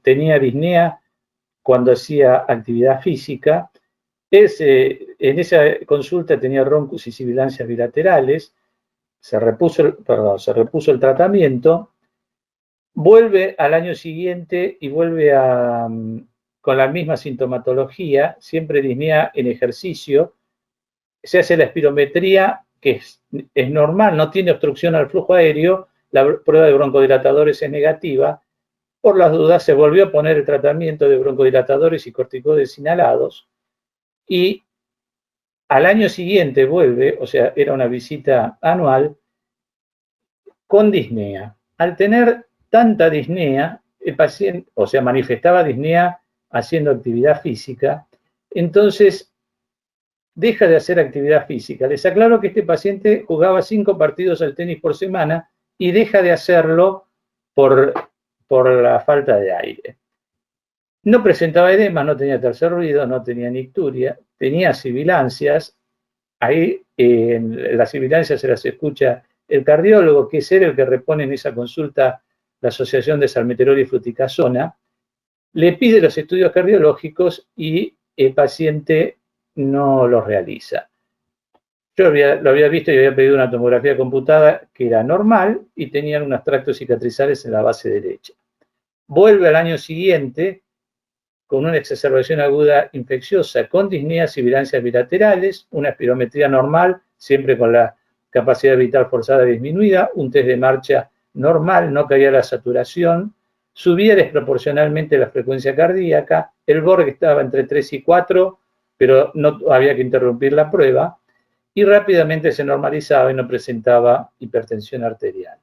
S10: tenía disnea cuando hacía actividad física. En esa consulta tenía roncus y sibilancias bilaterales. Se repuso el tratamiento, vuelve al año siguiente y vuelve con la misma sintomatología, siempre disnea en ejercicio. Se hace la espirometría, que es normal, no tiene obstrucción al flujo aéreo, la prueba de broncodilatadores es negativa. Por las dudas se volvió a poner el tratamiento de broncodilatadores y corticoides inhalados y al año siguiente vuelve, o sea, era una visita anual, con disnea. Al tener tanta disnea, el paciente, o sea, manifestaba disnea haciendo actividad física, entonces deja de hacer actividad física. Les aclaro que este paciente jugaba 5 partidos al tenis por semana y deja de hacerlo por la falta de aire. No presentaba edema, no tenía tercer ruido, no tenía nicturia, tenía sibilancias. Ahí en las sibilancias se las escucha el cardiólogo, que es él el que repone en esa consulta la asociación de salmeterol y fluticasona. Le pide los estudios cardiológicos y el paciente no los realiza. Yo lo había visto y había pedido una tomografía computada que era normal y tenían unos tractos cicatrizales en la base derecha. Vuelve al año siguiente con una exacerbación aguda infecciosa, con disneas y sibilancias bilaterales, una espirometría normal, siempre con la capacidad vital forzada disminuida, un test de marcha normal, no caía la saturación, subía desproporcionalmente la frecuencia cardíaca, el Borg estaba entre 3 y 4, pero no había que interrumpir la prueba, y rápidamente se normalizaba y no presentaba hipertensión arterial.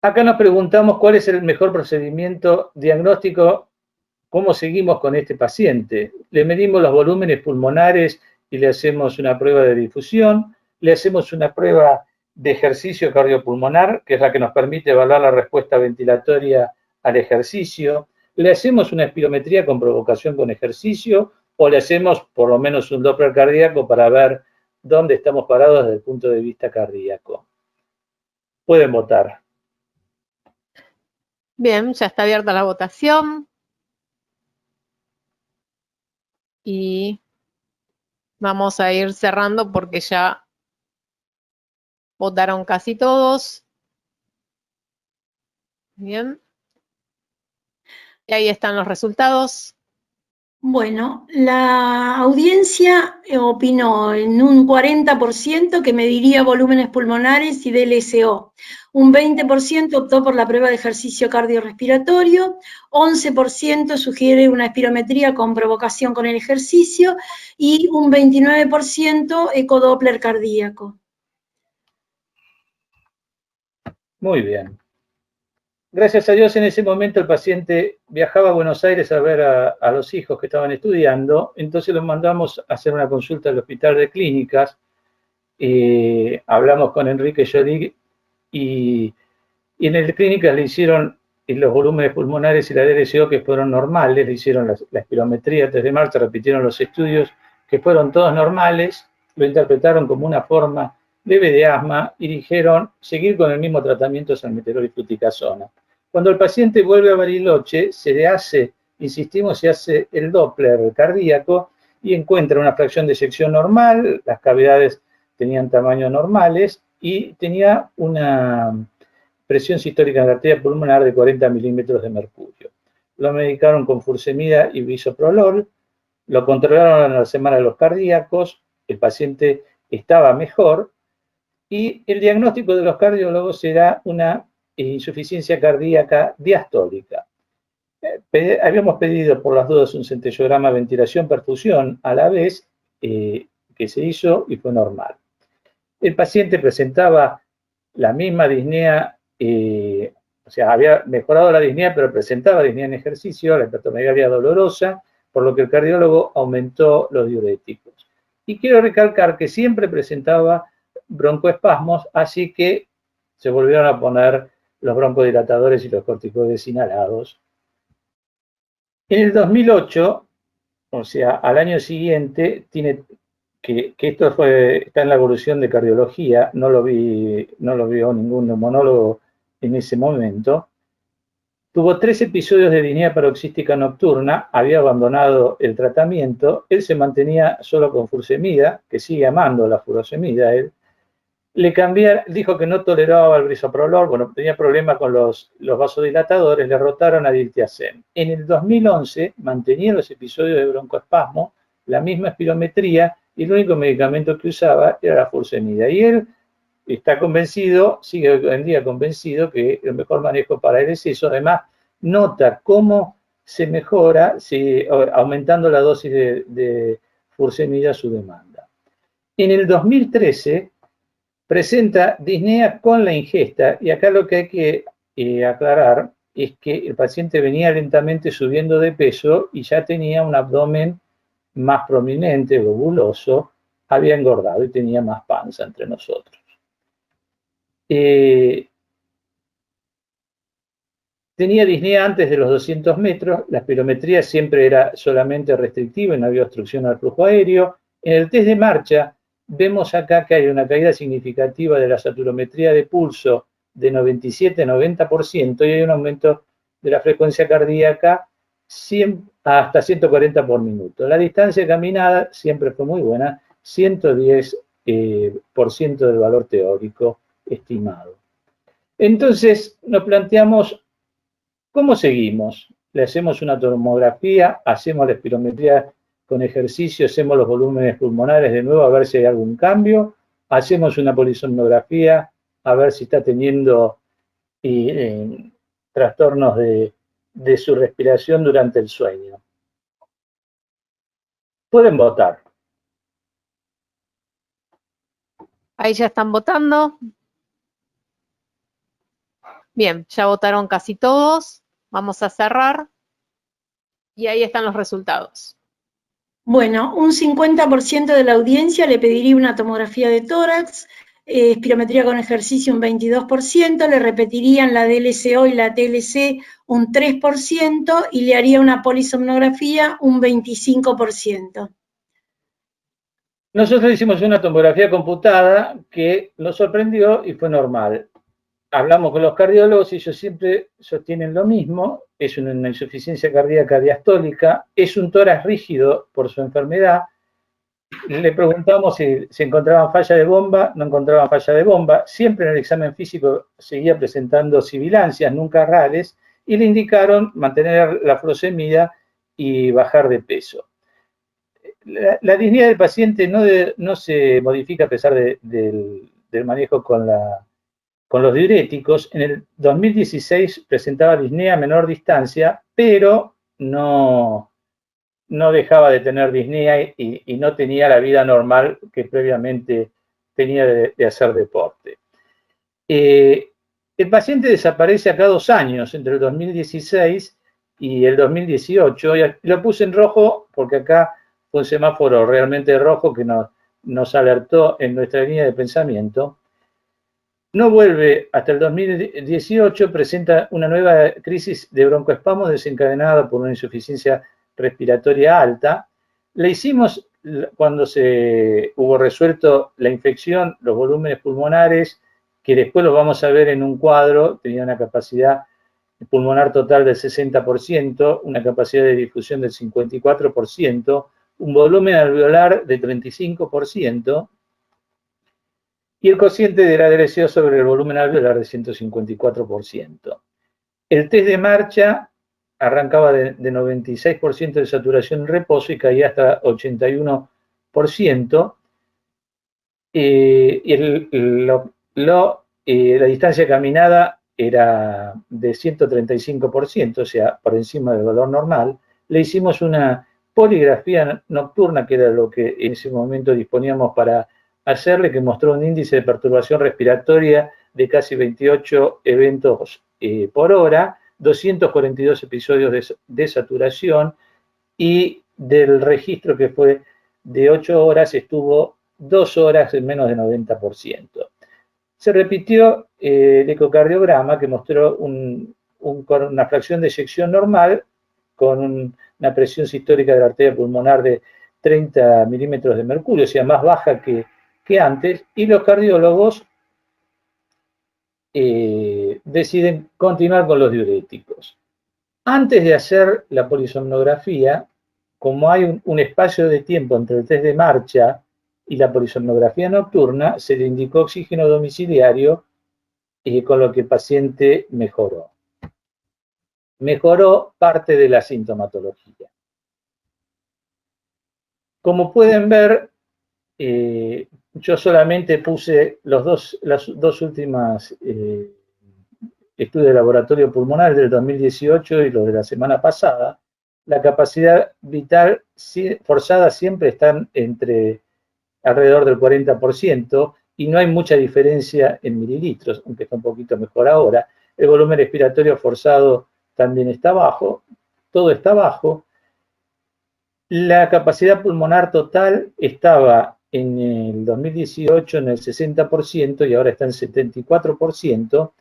S10: Acá nos preguntamos cuál es el mejor procedimiento diagnóstico, cómo seguimos con este paciente. Le medimos los volúmenes pulmonares y le hacemos una prueba de difusión, le hacemos una prueba de ejercicio cardiopulmonar, que es la que nos permite evaluar la respuesta ventilatoria al ejercicio, le hacemos una espirometría con provocación con ejercicio o le hacemos por lo menos un Doppler cardíaco para ver dónde estamos parados desde el punto de vista cardíaco. Pueden votar.
S4: Bien, ya está abierta la votación. Y vamos a ir cerrando porque ya votaron casi todos. Bien. Y ahí están los resultados.
S9: Bueno, la audiencia opinó en un 40% que mediría volúmenes pulmonares y DLSO. Un 20% optó por la prueba de ejercicio cardiorrespiratorio, 11% sugiere una espirometría con provocación con el ejercicio y un 29% ecodoppler cardíaco.
S10: Muy bien. Gracias a Dios, en ese momento el paciente viajaba a Buenos Aires a ver a los hijos que estaban estudiando, entonces los mandamos a hacer una consulta al Hospital de Clínicas, hablamos con Enrique Jolig y en el Clínicas le hicieron los volúmenes pulmonares y la DLCO que fueron normales, le hicieron la espirometría 3 de marzo, repitieron los estudios que fueron todos normales, lo interpretaron como una forma leve de asma y dijeron seguir con el mismo tratamiento salmeterol y fluticasona. Cuando el paciente vuelve a Bariloche, se le hace, insistimos, se hace el Doppler cardíaco y encuentra una fracción de eyección normal, las cavidades tenían tamaños normales y tenía una presión sistólica en la arteria pulmonar de 40 milímetros de mercurio. Lo medicaron con furosemida y bisoprolol, lo controlaron a la semana de los cardíacos, el paciente estaba mejor y el diagnóstico de los cardiólogos era una insuficiencia cardíaca diastólica. Habíamos pedido por las dudas un centellograma ventilación perfusión a la vez que se hizo y fue normal. El paciente presentaba la misma disnea, o sea, había mejorado la disnea, pero presentaba disnea en ejercicio, la hepatomegalia dolorosa, por lo que el cardiólogo aumentó los diuréticos. Y quiero recalcar que siempre presentaba broncoespasmos, así que se volvieron a poner los broncodilatadores y los corticoides inhalados. En el 2008, o sea, al año siguiente, que esto está en la evolución de cardiología, no lo vio ningún neumonólogo en ese momento, tuvo 3 episodios de disnea paroxística nocturna, había abandonado el tratamiento, él se mantenía solo con furosemida, que sigue amando la furosemida, él. Dijo que no toleraba el bisoprolol, bueno, tenía problemas con los vasodilatadores, le rotaron a diltiazem. En el 2011 mantenía los episodios de broncoespasmo, la misma espirometría, y el único medicamento que usaba era la furosemida. Y él está convencido, sigue hoy en día convencido, que el mejor manejo para él es eso. Además, nota cómo se mejora aumentando la dosis de furosemida a su demanda. En el 2013 presenta disnea con la ingesta, y acá lo que hay que aclarar es que el paciente venía lentamente subiendo de peso y ya tenía un abdomen más prominente, globuloso, había engordado y tenía más panza entre nosotros. Tenía disnea antes de los 200 metros, la espirometría siempre era solamente restrictiva y no había obstrucción al flujo aéreo. En el test de marcha vemos acá que hay una caída significativa de la saturometría de pulso de 97-90% y hay un aumento de la frecuencia cardíaca hasta 140 por minuto. La distancia caminada siempre fue muy buena, 110% del valor teórico estimado. Entonces nos planteamos, ¿cómo seguimos? Le hacemos una tomografía, hacemos la espirometría con ejercicio, hacemos los volúmenes pulmonares de nuevo a ver si hay algún cambio, hacemos una polisomnografía a ver si está teniendo trastornos de su respiración durante el sueño. Pueden votar.
S4: Ahí ya están votando. Bien, ya votaron casi todos. Vamos a cerrar. Y ahí están los resultados.
S9: Bueno, un 50% de la audiencia le pediría una tomografía de tórax, espirometría con ejercicio un 22%, le repetirían la DLCO y la TLC un 3% y le haría una polisomnografía un 25%.
S10: Nosotros hicimos una tomografía computada que nos sorprendió y fue normal. hablamos con los cardiólogos y ellos siempre sostienen lo mismo, es una insuficiencia cardíaca diastólica, es un tórax rígido por su enfermedad. Le preguntamos si se encontraban falla de bomba, no encontraban falla de bomba, siempre en el examen físico seguía presentando sibilancias, nunca rares, y le indicaron mantener la fluosemida y bajar de peso. La disnea del paciente no se modifica a pesar del manejo con los diuréticos. En el 2016 presentaba disnea a menor distancia, pero no dejaba de tener disnea y no tenía la vida normal que previamente tenía de hacer deporte. El paciente desaparece acá 2 años, entre el 2016 y el 2018, y lo puse en rojo porque acá fue un semáforo realmente rojo que nos alertó en nuestra línea de pensamiento. No vuelve hasta el 2018, presenta una nueva crisis de broncoespasmos desencadenada por una insuficiencia respiratoria alta. Le hicimos, cuando se hubo resuelto la infección, los volúmenes pulmonares, que después los vamos a ver en un cuadro, tenía una capacidad pulmonar total del 60%, una capacidad de difusión del 54%, un volumen alveolar de 35%, y el cociente de la DLCO sobre el volumen alveolar de 154%. El test de marcha arrancaba de 96% de saturación en reposo y caía hasta 81%. La distancia caminada era de 135%, o sea, por encima del valor normal. Le hicimos una poligrafía nocturna, que era lo que en ese momento disponíamos para hacerle, que mostró un índice de perturbación respiratoria de casi 28 eventos por hora, 242 episodios de saturación, y del registro, que fue de 8 horas, estuvo 2 horas en menos de 90%. Se repitió el ecocardiograma, que mostró una fracción de eyección normal con una presión sistólica de la arteria pulmonar de 30 milímetros de mercurio, o sea, más baja que antes, y los cardiólogos deciden continuar con los diuréticos. Antes de hacer la polisomnografía, como hay un espacio de tiempo entre el test de marcha y la polisomnografía nocturna, se le indicó oxígeno domiciliario, con lo que el paciente mejoró. Mejoró parte de la sintomatología. Como pueden ver, yo solamente puse las dos últimas estudios de laboratorio pulmonar del 2018 y los de la semana pasada. La capacidad vital forzada siempre están alrededor del 40%, y no hay mucha diferencia en mililitros, aunque está un poquito mejor ahora. El volumen respiratorio forzado también está bajo, todo está bajo. La capacidad pulmonar total estaba en el 2018 en el 60% y ahora está en 74%.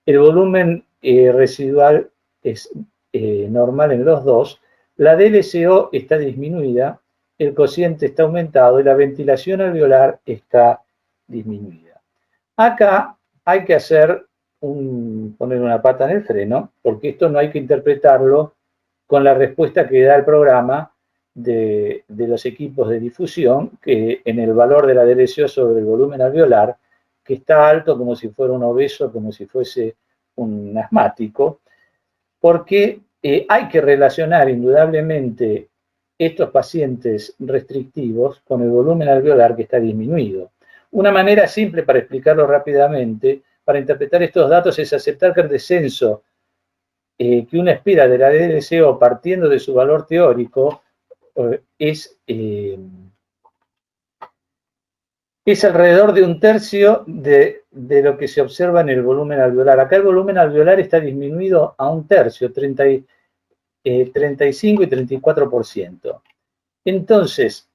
S10: El volumen residual es normal en los dos. La DLCO está disminuida, el cociente está aumentado y la ventilación alveolar está disminuida. Acá hay que poner una pata en el freno, porque esto no hay que interpretarlo con la respuesta que da el programa de los equipos de difusión, que en el valor de la DLCO sobre el volumen alveolar, que está alto como si fuera un obeso, como si fuese un asmático, porque hay que relacionar indudablemente estos pacientes restrictivos con el volumen alveolar, que está disminuido. Una manera simple para explicarlo rápidamente, para interpretar estos datos, es aceptar que el descenso que uno espera de la DLCO partiendo de su valor teórico es alrededor de 1/3 de lo que se observa en el volumen alveolar. Acá el volumen alveolar está disminuido a 1/3, 35 y 34%. Entonces,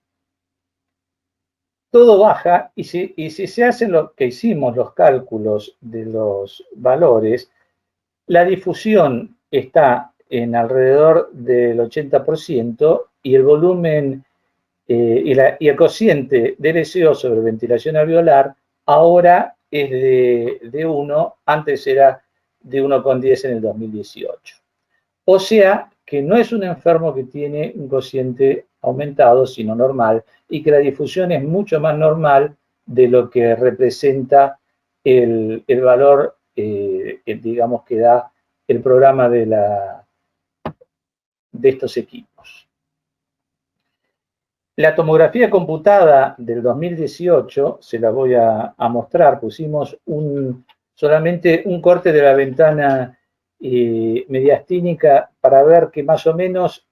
S10: todo baja, y si se hacen lo que hicimos, los cálculos de los valores, la difusión está en alrededor del 80%, y el volumen y el cociente DLCO sobre ventilación alveolar ahora es de 1, antes era de 1,10 en el 2018. O sea, que no es un enfermo que tiene un cociente aumentado, sino normal, y que la difusión es mucho más normal de lo que representa el valor, digamos, que da el programa de estos equipos. La tomografía computada del 2018, se la voy a mostrar, pusimos solamente un corte de la ventana mediastínica para ver que más o menos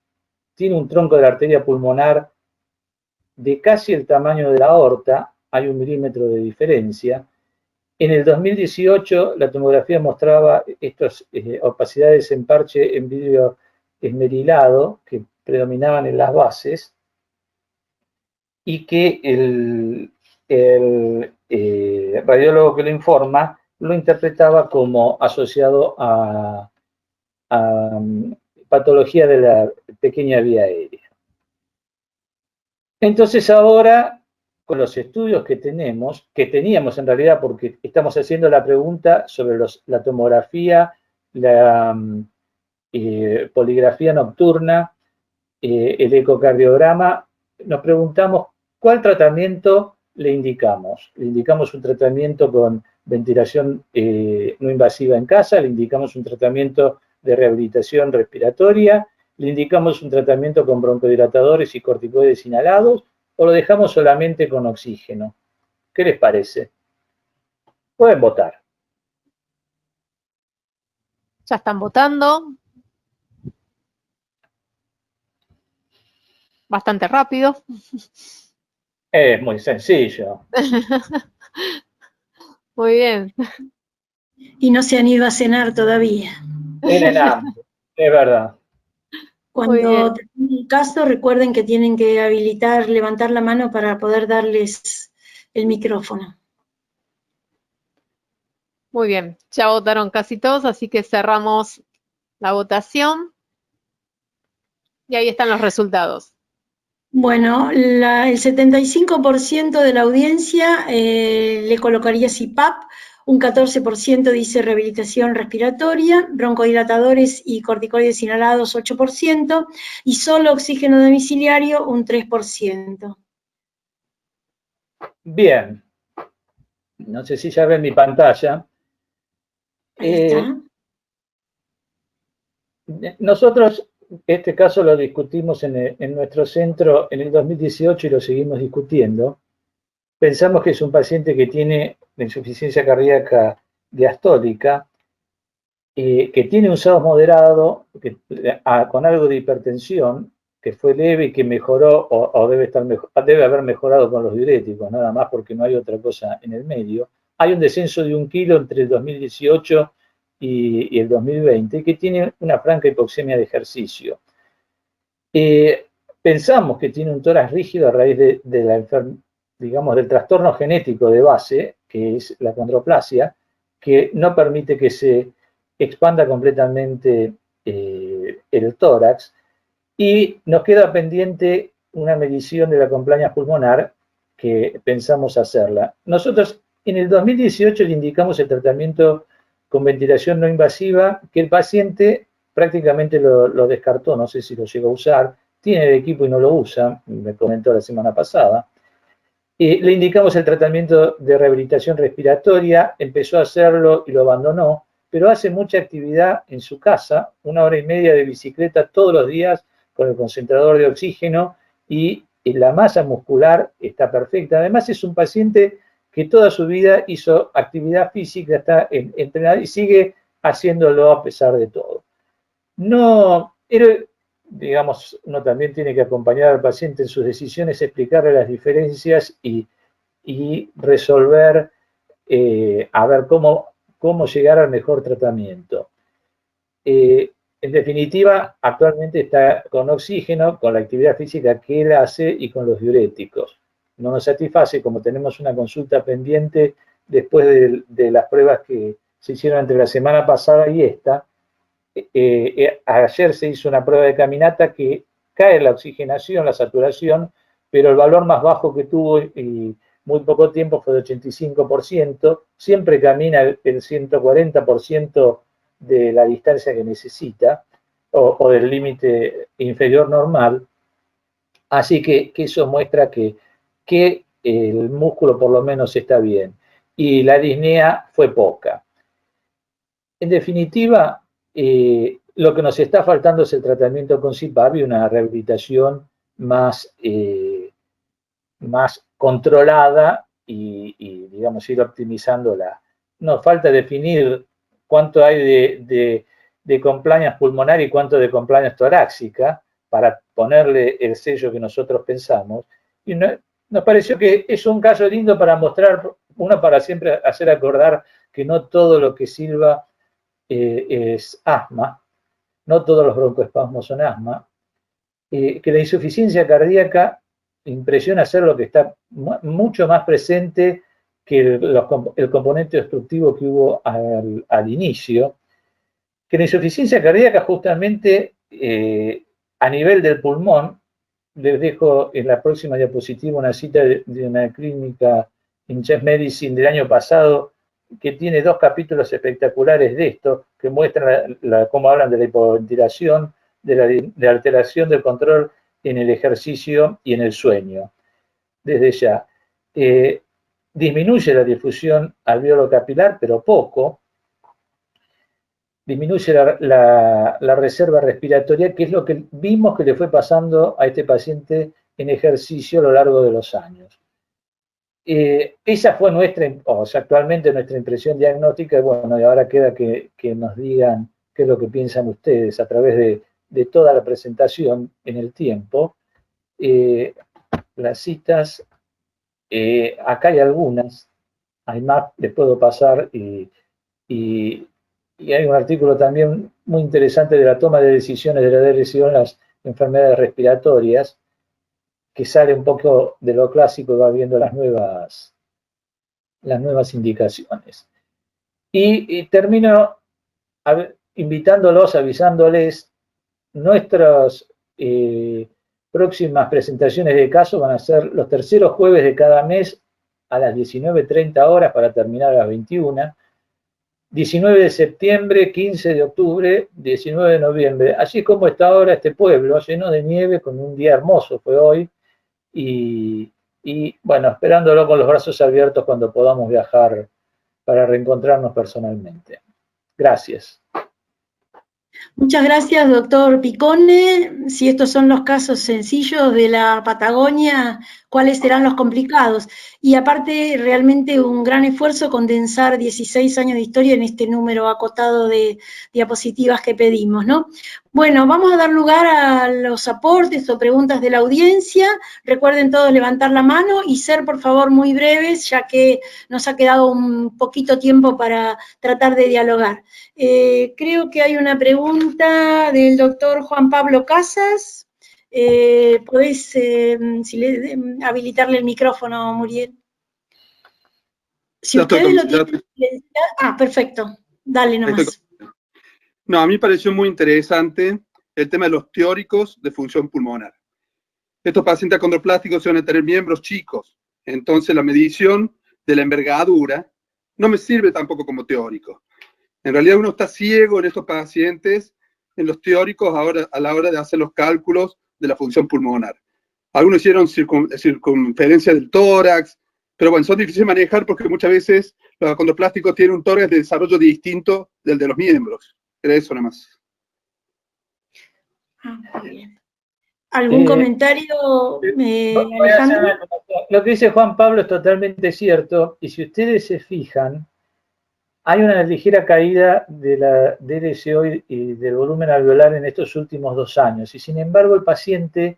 S10: tiene un tronco de la arteria pulmonar de casi el tamaño de la aorta, hay 1 milímetro de diferencia. En el 2018 la tomografía mostraba estas opacidades en parche en vidrio esmerilado que predominaban en las bases y que el radiólogo que lo informa lo interpretaba como asociado a patología de la pequeña vía aérea. Entonces ahora, con los estudios que teníamos en realidad, porque estamos haciendo la pregunta sobre la tomografía, la poligrafía nocturna, el ecocardiograma, nos preguntamos cuál tratamiento le indicamos. Le indicamos un tratamiento con ventilación no invasiva en casa, le indicamos un tratamiento de rehabilitación respiratoria, le indicamos un tratamiento con broncodilatadores y corticoides inhalados, o lo dejamos solamente con oxígeno. ¿Qué les parece? Pueden votar.
S4: Ya están votando. Bastante rápido.
S10: Es muy sencillo.
S4: Muy bien.
S9: Y no se han ido a cenar todavía.
S10: Tienen hambre, es verdad.
S9: Cuando tengan un caso, recuerden que tienen que levantar la mano para poder darles el micrófono.
S4: Muy bien, ya votaron casi todos, así que cerramos la votación. Y ahí están los resultados.
S9: Bueno, el 75% de la audiencia le colocaría CPAP, un 14% dice rehabilitación respiratoria, broncodilatadores y corticoides inhalados 8%, y solo oxígeno domiciliario un 3%.
S10: Bien. No sé si ya ven mi pantalla.
S9: Ahí está.
S10: Nosotros este caso lo discutimos en nuestro centro en el 2018 y lo seguimos discutiendo. Pensamos que es un paciente que tiene insuficiencia cardíaca diastólica, que tiene un SAOS moderado, con algo de hipertensión, que fue leve y que mejoró o debe haber mejorado con los diuréticos, nada más porque no hay otra cosa en el medio. Hay un descenso de 1 kilo entre el 2018 y el 2020, que tiene una franca hipoxemia de ejercicio. Pensamos que tiene un tórax rígido a raíz del trastorno genético de base, que es la condroplasia, que no permite que se expanda completamente el tórax, y nos queda pendiente una medición de la compliance pulmonar que pensamos hacerla. Nosotros en el 2018 le indicamos el tratamiento con ventilación no invasiva, que el paciente prácticamente lo descartó, no sé si lo llegó a usar, tiene el equipo y no lo usa, me comentó la semana pasada. Le indicamos el tratamiento de rehabilitación respiratoria, empezó a hacerlo y lo abandonó, pero hace mucha actividad en su casa, 1 hora y media de bicicleta todos los días con el concentrador de oxígeno, y la masa muscular está perfecta. Además es un paciente que toda su vida hizo actividad física, está entrenado y sigue haciéndolo a pesar de todo. No, digamos, uno también tiene que acompañar al paciente en sus decisiones, explicarle las diferencias y resolver, a ver cómo llegar al mejor tratamiento. En definitiva, actualmente está con oxígeno, con la actividad física que él hace y con los diuréticos. No nos satisface, como tenemos una consulta pendiente después de las pruebas que se hicieron entre la semana pasada y esta. Ayer se hizo una prueba de caminata que cae la oxigenación, la saturación, pero el valor más bajo que tuvo y muy poco tiempo fue de 85%, siempre camina el 140% de la distancia que necesita, o del límite inferior normal, así que eso muestra que el músculo por lo menos está bien, y la disnea fue poca. En definitiva, lo que nos está faltando es el tratamiento con CPAP y una rehabilitación más controlada y, digamos, ir optimizándola. Nos falta definir cuánto hay de compliance pulmonar y cuánto de compliance torácica para ponerle el sello que nosotros pensamos. Y nos pareció que es un caso lindo para mostrar, para siempre hacer acordar que no todo lo que silba es asma, no todos los broncoespasmos son asma, que la insuficiencia cardíaca impresiona ser lo que está mucho más presente que el componente obstructivo que hubo al inicio, que la insuficiencia cardíaca justamente a nivel del pulmón, les dejo en la próxima diapositiva una cita de una clínica en Chest Medicine del año pasado, que tiene 2 capítulos espectaculares de esto, que muestran cómo hablan de la hipoventilación, de la alteración del control en el ejercicio y en el sueño. Desde ya, disminuye la difusión alveolo capilar, pero poco. Disminuye la reserva respiratoria, que es lo que vimos que le fue pasando a este paciente en ejercicio a lo largo de los años. Esa fue actualmente nuestra impresión diagnóstica, y bueno, y ahora queda que nos digan qué es lo que piensan ustedes a través de toda la presentación en el tiempo. Las citas, acá hay algunas, hay más, les puedo pasar, y hay un artículo también muy interesante de la toma de decisiones de la DRCO en las enfermedades respiratorias, que sale un poco de lo clásico y va viendo las nuevas indicaciones. Y termino invitándolos, avisándoles, nuestras próximas presentaciones de casos van a ser los terceros jueves de cada mes a las 19:30 horas para terminar a las 21. 19 de septiembre, 15 de octubre, 19 de noviembre. Así como está ahora este pueblo, lleno de nieve, con un día hermoso fue hoy, y bueno, esperándolo con los brazos abiertos cuando podamos viajar para reencontrarnos personalmente. Gracias.
S9: Muchas gracias, doctor Picone. Si estos son los casos sencillos de la Patagonia, ¿cuáles serán los complicados? Y aparte, realmente un gran esfuerzo condensar 16 años de historia en este número acotado de diapositivas que pedimos, ¿no? Bueno, vamos a dar lugar a los aportes o preguntas de la audiencia. Recuerden todos levantar la mano y ser, por favor, muy breves, ya que nos ha quedado un poquito tiempo para tratar de dialogar. Creo que hay una pregunta del doctor Juan Pablo Casas. ¿Podéis habilitarle el micrófono, Muriel? Si ustedes lo tienen... perfecto. Dale nomás.
S11: No, a mí me pareció muy interesante el tema de los teóricos de función pulmonar. Estos pacientes acondroplásticos suelen tener miembros chicos, entonces la medición de la envergadura no me sirve tampoco como teórico. En realidad uno está ciego en estos pacientes, en los teóricos, a la hora de hacer los cálculos de la función pulmonar. Algunos hicieron circunferencia del tórax, pero bueno, son difíciles de manejar porque muchas veces los acondroplásticos tienen un tórax de desarrollo distinto del de los miembros. Era eso nada más.
S9: Muy bien. ¿Algún comentario, Alejandro?
S10: Lo que dice Juan Pablo es totalmente cierto, y si ustedes se fijan, hay una ligera caída de la DRCO y del volumen alveolar en estos últimos 2 años, y sin embargo el paciente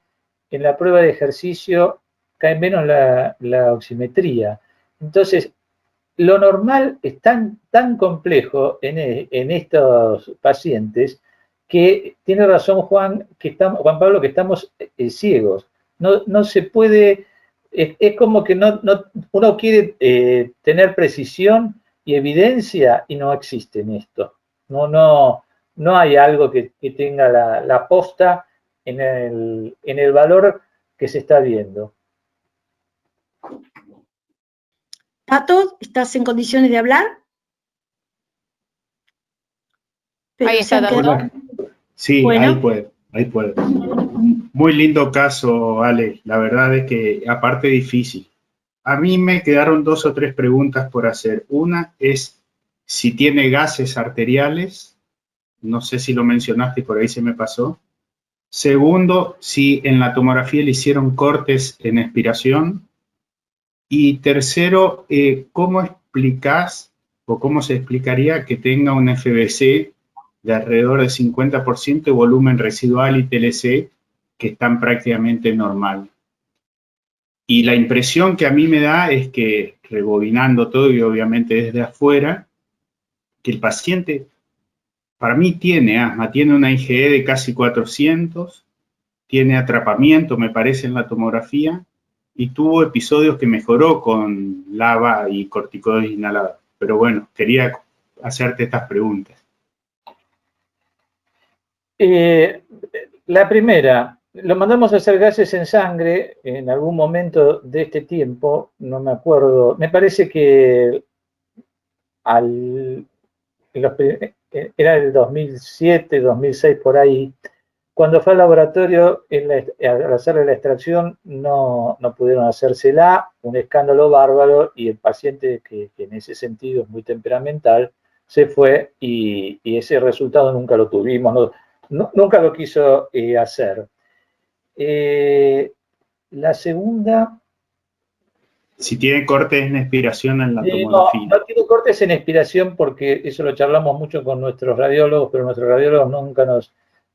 S10: en la prueba de ejercicio cae menos la oximetría. Entonces, lo normal es tan complejo en estos pacientes que tiene razón Juan Pablo, que estamos ciegos. No se puede, es como que uno quiere tener precisión y evidencia y no existe en esto. No hay algo que tenga la posta en el valor que se está viendo.
S9: Tato, ¿estás en condiciones de hablar?
S4: Ahí está, Tato.
S5: Sí,
S9: Bueno.
S5: ahí puedo. Muy lindo caso, Ale. La verdad es que, aparte, difícil. A mí me quedaron 2 o 3 preguntas por hacer. Una es si tiene gases arteriales. No sé si lo mencionaste y por ahí se me pasó. Segundo, si en la tomografía le hicieron cortes en expiración. Y tercero, ¿cómo explicás o cómo se explicaría que tenga un FBC de alrededor de 50% de volumen residual y TLC que están prácticamente normal? Y la impresión que a mí me da es que, rebobinando todo y obviamente desde afuera, que el paciente, para mí tiene asma, tiene una IgE de casi 400, tiene atrapamiento, me parece, en la tomografía, y tuvo episodios que mejoró con LABA y corticoides inhalados. Pero bueno, quería hacerte estas preguntas.
S10: La primera, lo mandamos a hacer gases en sangre en algún momento de este tiempo, no me acuerdo, me parece que era el 2007, 2006 por ahí. Cuando fue al laboratorio, al hacerle la extracción, no pudieron hacérsela, un escándalo bárbaro, y el paciente, que en ese sentido es muy temperamental, se fue y ese resultado nunca lo tuvimos, nunca lo quiso hacer. La segunda...
S5: Si tiene cortes en expiración en la tomografía.
S10: No tiene cortes en expiración porque eso lo charlamos mucho con nuestros radiólogos, pero nuestros radiólogos nunca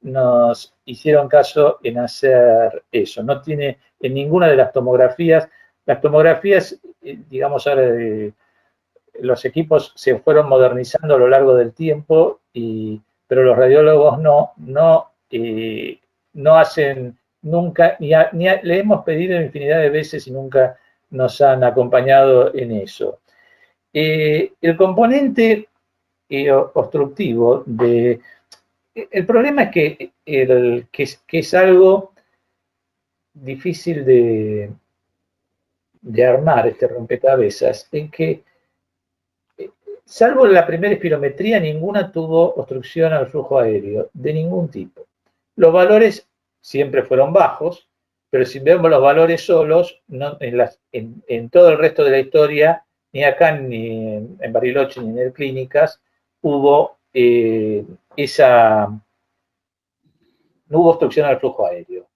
S10: nos hicieron caso en hacer eso. No tiene en ninguna de las tomografías, digamos ahora, los equipos se fueron modernizando a lo largo del tiempo, pero los radiólogos no hacen nunca, le hemos pedido infinidad de veces y nunca nos han acompañado en eso. El componente obstructivo el problema es que es algo difícil de armar, este rompecabezas, en que, salvo la primera espirometría, ninguna tuvo obstrucción al flujo aéreo, de ningún tipo. Los valores siempre fueron bajos, pero si vemos los valores solos, en todo el resto de la historia, ni acá, ni en Bariloche, ni en Clínicas, no hubo obstrucción al flujo aéreo.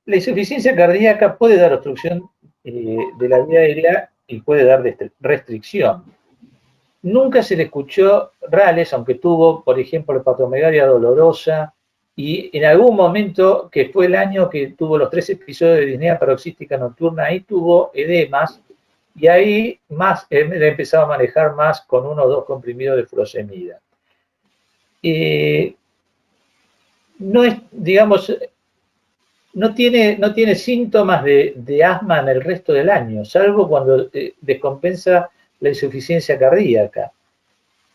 S10: La insuficiencia cardíaca puede dar obstrucción de la vía aérea y puede dar restricción. Nunca se le escuchó Rales, aunque tuvo, por ejemplo, hepatomegalia dolorosa, y en algún momento, que fue el año que tuvo los 3 episodios de disnea paroxística nocturna, ahí tuvo edemas, y ahí él empezaba a manejar más con 1 o 2 comprimidos de furosemida. No es, digamos, no tiene síntomas de asma en el resto del año, salvo cuando descompensa la insuficiencia cardíaca.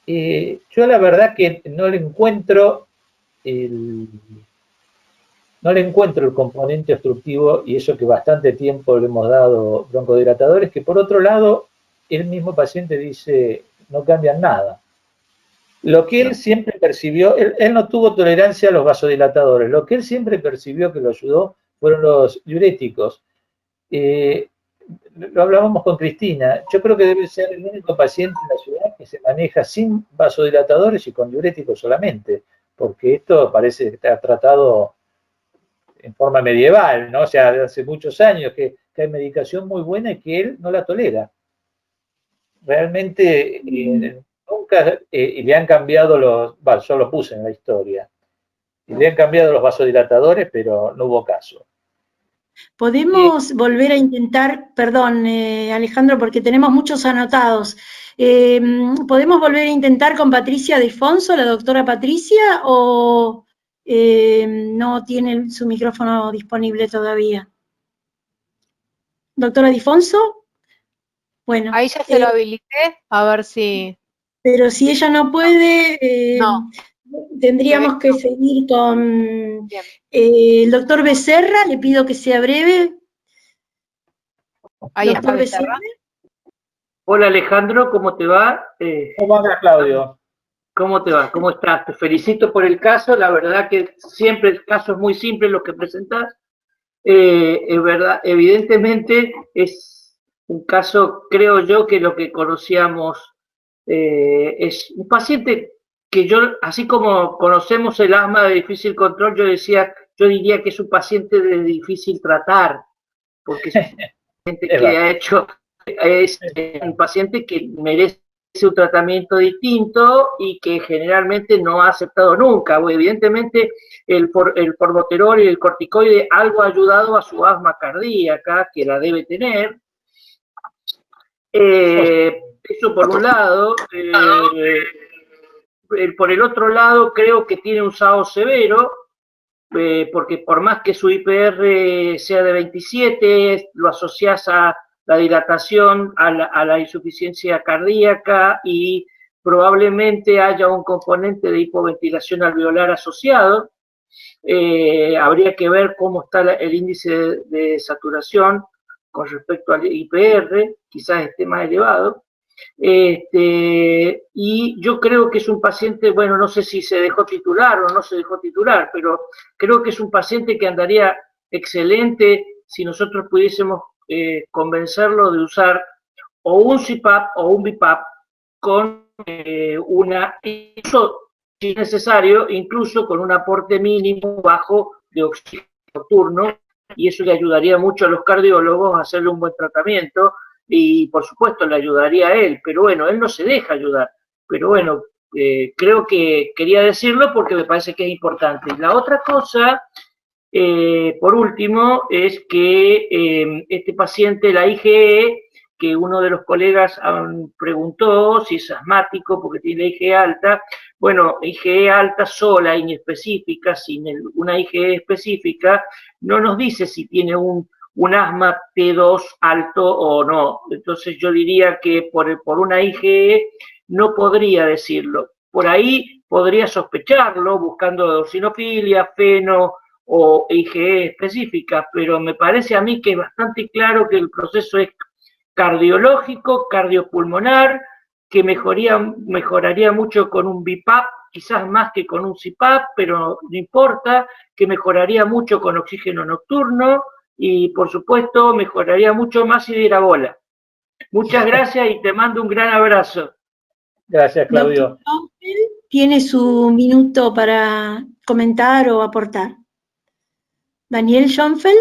S10: Yo la verdad que no le encuentro el componente obstructivo, y eso que bastante tiempo le hemos dado broncodilatadores, que por otro lado el mismo paciente dice no cambian nada. Lo que él siempre percibió, él no tuvo tolerancia a los vasodilatadores, lo que él siempre percibió que lo ayudó fueron los diuréticos. Lo hablábamos con Cristina, yo creo que debe ser el único paciente en la ciudad que se maneja sin vasodilatadores y con diuréticos solamente, porque esto parece que está tratado en forma medieval, ¿no? O sea, hace muchos años que hay medicación muy buena y que él no la tolera. Realmente nunca le han cambiado yo lo puse en la historia, y le han cambiado los vasodilatadores, pero no hubo caso.
S9: Podemos volver a intentar, perdón, Alejandro, porque tenemos muchos anotados. ¿Podemos volver a intentar con Patricia Difonso, la doctora Patricia, o no tiene su micrófono disponible todavía? ¿Doctora Difonso? Bueno.
S4: Ahí ya se lo habilité, a ver si...
S9: Pero si ella no puede, no. Tendríamos que seguir con el doctor Becerra, le pido que sea breve.
S4: Ahí está Becerra.
S7: Hola Alejandro, ¿cómo te va?
S10: ¿Cómo andas, Claudio?
S7: ¿Cómo te va? ¿Cómo estás? Te felicito por el caso, la verdad que siempre el caso es muy simple lo que presentás. Es verdad, evidentemente es un caso, creo yo, que lo que conocíamos es un paciente que yo, así como conocemos el asma de difícil control, yo diría que es un paciente de difícil tratar, porque es un paciente que ha hecho, es un paciente que merece un tratamiento distinto y que generalmente no ha aceptado nunca. Evidentemente el formoterol y el corticoide algo ha ayudado a su asma cardíaca, que la debe tener. Eso por un lado. Por el otro lado, creo que tiene un SAO severo, porque por más que su IPR sea de 27, lo asocias a la dilatación, a la insuficiencia cardíaca y probablemente haya un componente de hipoventilación alveolar asociado. Habría que ver cómo está el índice de saturación con respecto al IPR, quizás esté más elevado. Y yo creo que es un paciente, bueno, no sé si se dejó titular o no se dejó titular, pero creo que es un paciente que andaría excelente si nosotros pudiésemos convencerlo de usar o un CPAP o un BiPAP con incluso, si es necesario, incluso con un aporte mínimo bajo de oxígeno nocturno, y eso le ayudaría mucho a los cardiólogos a hacerle un buen tratamiento. Y por supuesto le ayudaría a él, pero bueno, él no se deja ayudar. Pero bueno, creo que quería decirlo porque me parece que es importante. Y la otra cosa, por último, es que este paciente, la IgE, que uno de los colegas preguntó si es asmático porque tiene la IgE alta. Bueno, IgE alta sola, inespecífica, sin una IgE específica, no nos dice si tiene un asma T2 alto o no. Entonces yo diría que por una IgE no podría decirlo. Por ahí podría sospecharlo buscando eosinofilia, feno o IgE específica, pero me parece a mí que es bastante claro que el proceso es cardiológico, cardiopulmonar, que mejoraría mucho con un BiPAP, quizás más que con un CPAP, pero no importa, que mejoraría mucho con oxígeno nocturno, y por supuesto mejoraría mucho más si diera bola. Muchas gracias y te mando un gran abrazo.
S10: Gracias, Claudio.
S9: Doctor, tiene su minuto para comentar o aportar. Daniel Schoenfeld,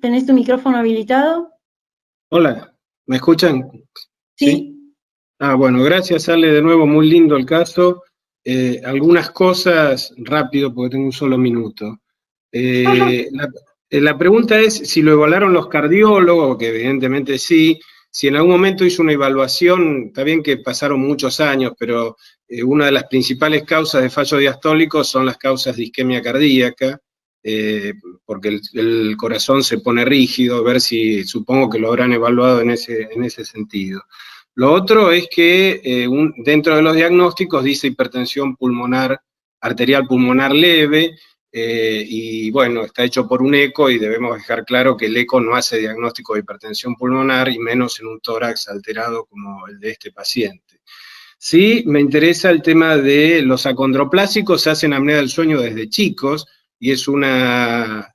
S9: ¿tenés tu micrófono habilitado?
S8: Hola, ¿me escuchan?
S9: Sí.
S8: Bueno, gracias, Ale, de nuevo, muy lindo el caso. Algunas cosas rápido porque tengo un solo minuto. La pregunta es si lo evaluaron los cardiólogos, que evidentemente sí, si en algún momento hizo una evaluación, está bien que pasaron muchos años, pero una de las principales causas de fallo diastólico son las causas de isquemia cardíaca, porque el corazón se pone rígido, ver si, supongo que lo habrán evaluado en ese sentido. Lo otro es que dentro de los diagnósticos dice hipertensión pulmonar, arterial pulmonar leve, y bueno, está hecho por un eco y debemos dejar claro que el eco no hace diagnóstico de hipertensión pulmonar y menos en un tórax alterado como el de este paciente. Sí, me interesa el tema de los acondroplásicos, hacen apnea del sueño desde chicos y es una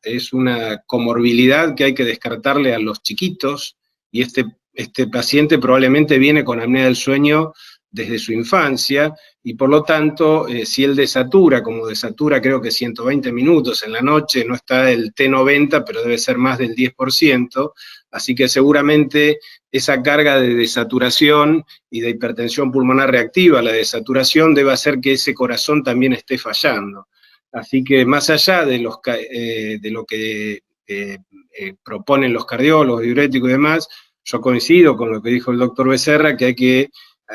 S8: comorbilidad que hay que descartarle a los chiquitos, y este paciente probablemente viene con apnea del sueño desde su infancia, y por lo tanto, si él desatura, como desatura creo que 120 minutos en la noche, no está el T90, pero debe ser más del 10%, así que seguramente esa carga de desaturación y de hipertensión pulmonar reactiva, la desaturación, debe hacer que ese corazón también esté fallando. Así que más allá de lo que proponen los cardiólogos, diuréticos y demás, yo coincido con lo que dijo el doctor Becerra, que hay que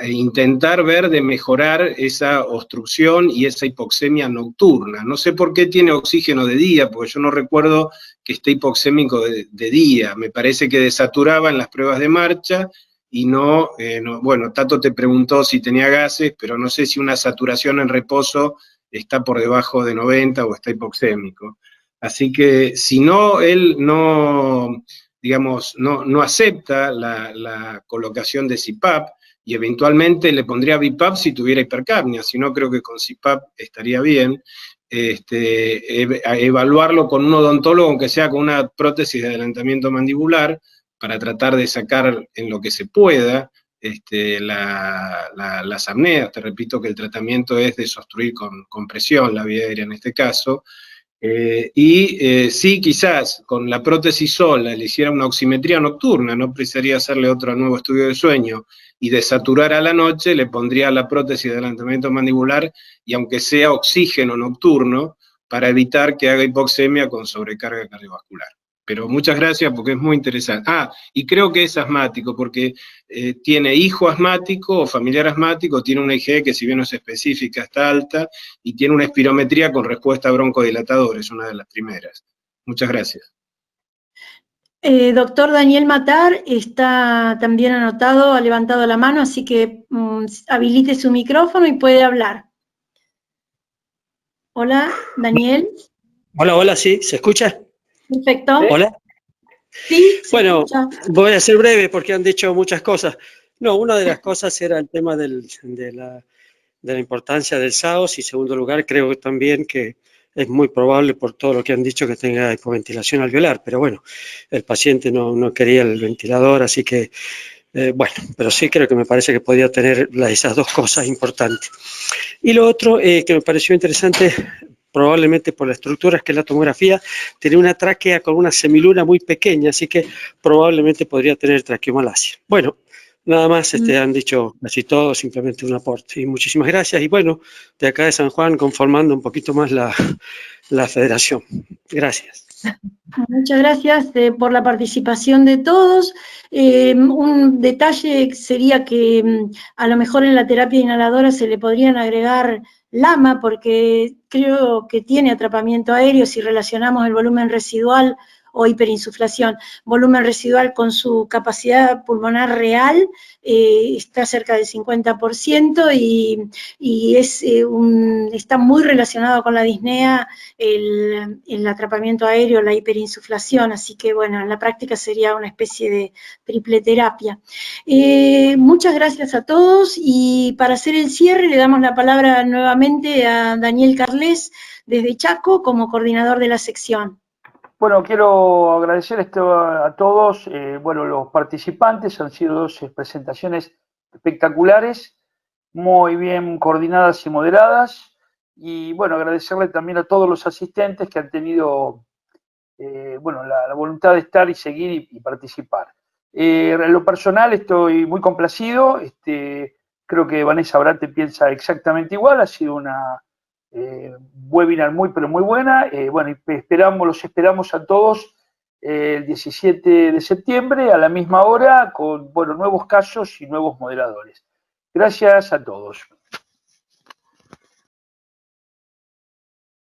S8: intentar ver de mejorar esa obstrucción y esa hipoxemia nocturna. No sé por qué tiene oxígeno de día, porque yo no recuerdo que esté hipoxémico de día. Me parece que desaturaba en las pruebas de marcha y no, bueno, Tato te preguntó si tenía gases, pero no sé si una saturación en reposo está por debajo de 90 o está hipoxémico. Así que si no, él no digamos, no acepta la colocación de CPAP, y eventualmente le pondría BiPAP si tuviera hipercapnia, si no creo que con CPAP estaría bien. Evaluarlo con un odontólogo, aunque sea con una prótesis de adelantamiento mandibular, para tratar de sacar en lo que se pueda las apneas. Te repito que el tratamiento es desobstruir con presión la vía aérea en este caso. Sí, quizás con la prótesis sola le hiciera una oximetría nocturna, no precisaría hacerle otro nuevo estudio de sueño, y desaturar a la noche, le pondría la prótesis de adelantamiento mandibular, y aunque sea oxígeno nocturno, para evitar que haga hipoxemia con sobrecarga cardiovascular. Pero muchas gracias porque es muy interesante. Y creo que es asmático, porque tiene hijo asmático o familiar asmático, tiene una IgE que si bien no es específica, está alta, y tiene una espirometría con respuesta a broncodilatador, es una de las primeras. Muchas gracias.
S9: Doctor Daniel Matar está también anotado, ha levantado la mano, así que habilite su micrófono y puede hablar. Hola, Daniel.
S12: Hola, sí, ¿se escucha?
S9: Perfecto.
S12: Hola.
S9: Sí,
S12: bueno, voy a ser breve porque han dicho muchas cosas. No, una de las cosas era el tema de la importancia del SAOS, y en segundo lugar creo también que es muy probable por todo lo que han dicho que tenga hipoventilación alveolar, pero bueno, el paciente no quería el ventilador, así que bueno, pero sí creo que me parece que podía tener esas dos cosas importantes. Y lo otro que me pareció interesante, probablemente por la estructura, es que la tomografía tiene una tráquea con una semiluna muy pequeña, así que probablemente podría tener traqueomalacia. Bueno, nada más han dicho casi todo, simplemente un aporte. Y muchísimas gracias. Y bueno, de acá de San Juan, conformando un poquito más la federación. Gracias.
S9: Muchas gracias por la participación de todos. Un detalle sería que a lo mejor en la terapia inhaladora se le podrían agregar LAMA, porque creo que tiene atrapamiento aéreo si relacionamos el volumen residual o hiperinsuflación. Volumen residual con su capacidad pulmonar real está cerca del 50% y está muy relacionado con la disnea el atrapamiento aéreo, la hiperinsuflación, así que bueno, en la práctica sería una especie de triple terapia. Muchas gracias a todos, y para hacer el cierre le damos la palabra nuevamente a Daniel Carles desde Chaco como coordinador de la sección.
S1: Bueno, quiero agradecer a todos. Bueno, los participantes han sido dos presentaciones espectaculares, muy bien coordinadas y moderadas. Y bueno, agradecerle también a todos los asistentes que han tenido bueno, la voluntad de estar y seguir y participar. En lo personal estoy muy complacido. Creo que Vanessa Abrate piensa exactamente igual. Ha sido una webinar muy, pero muy buena. Bueno, los esperamos a todos el 17 de septiembre a la misma hora con, bueno, nuevos casos y nuevos moderadores. Gracias a todos.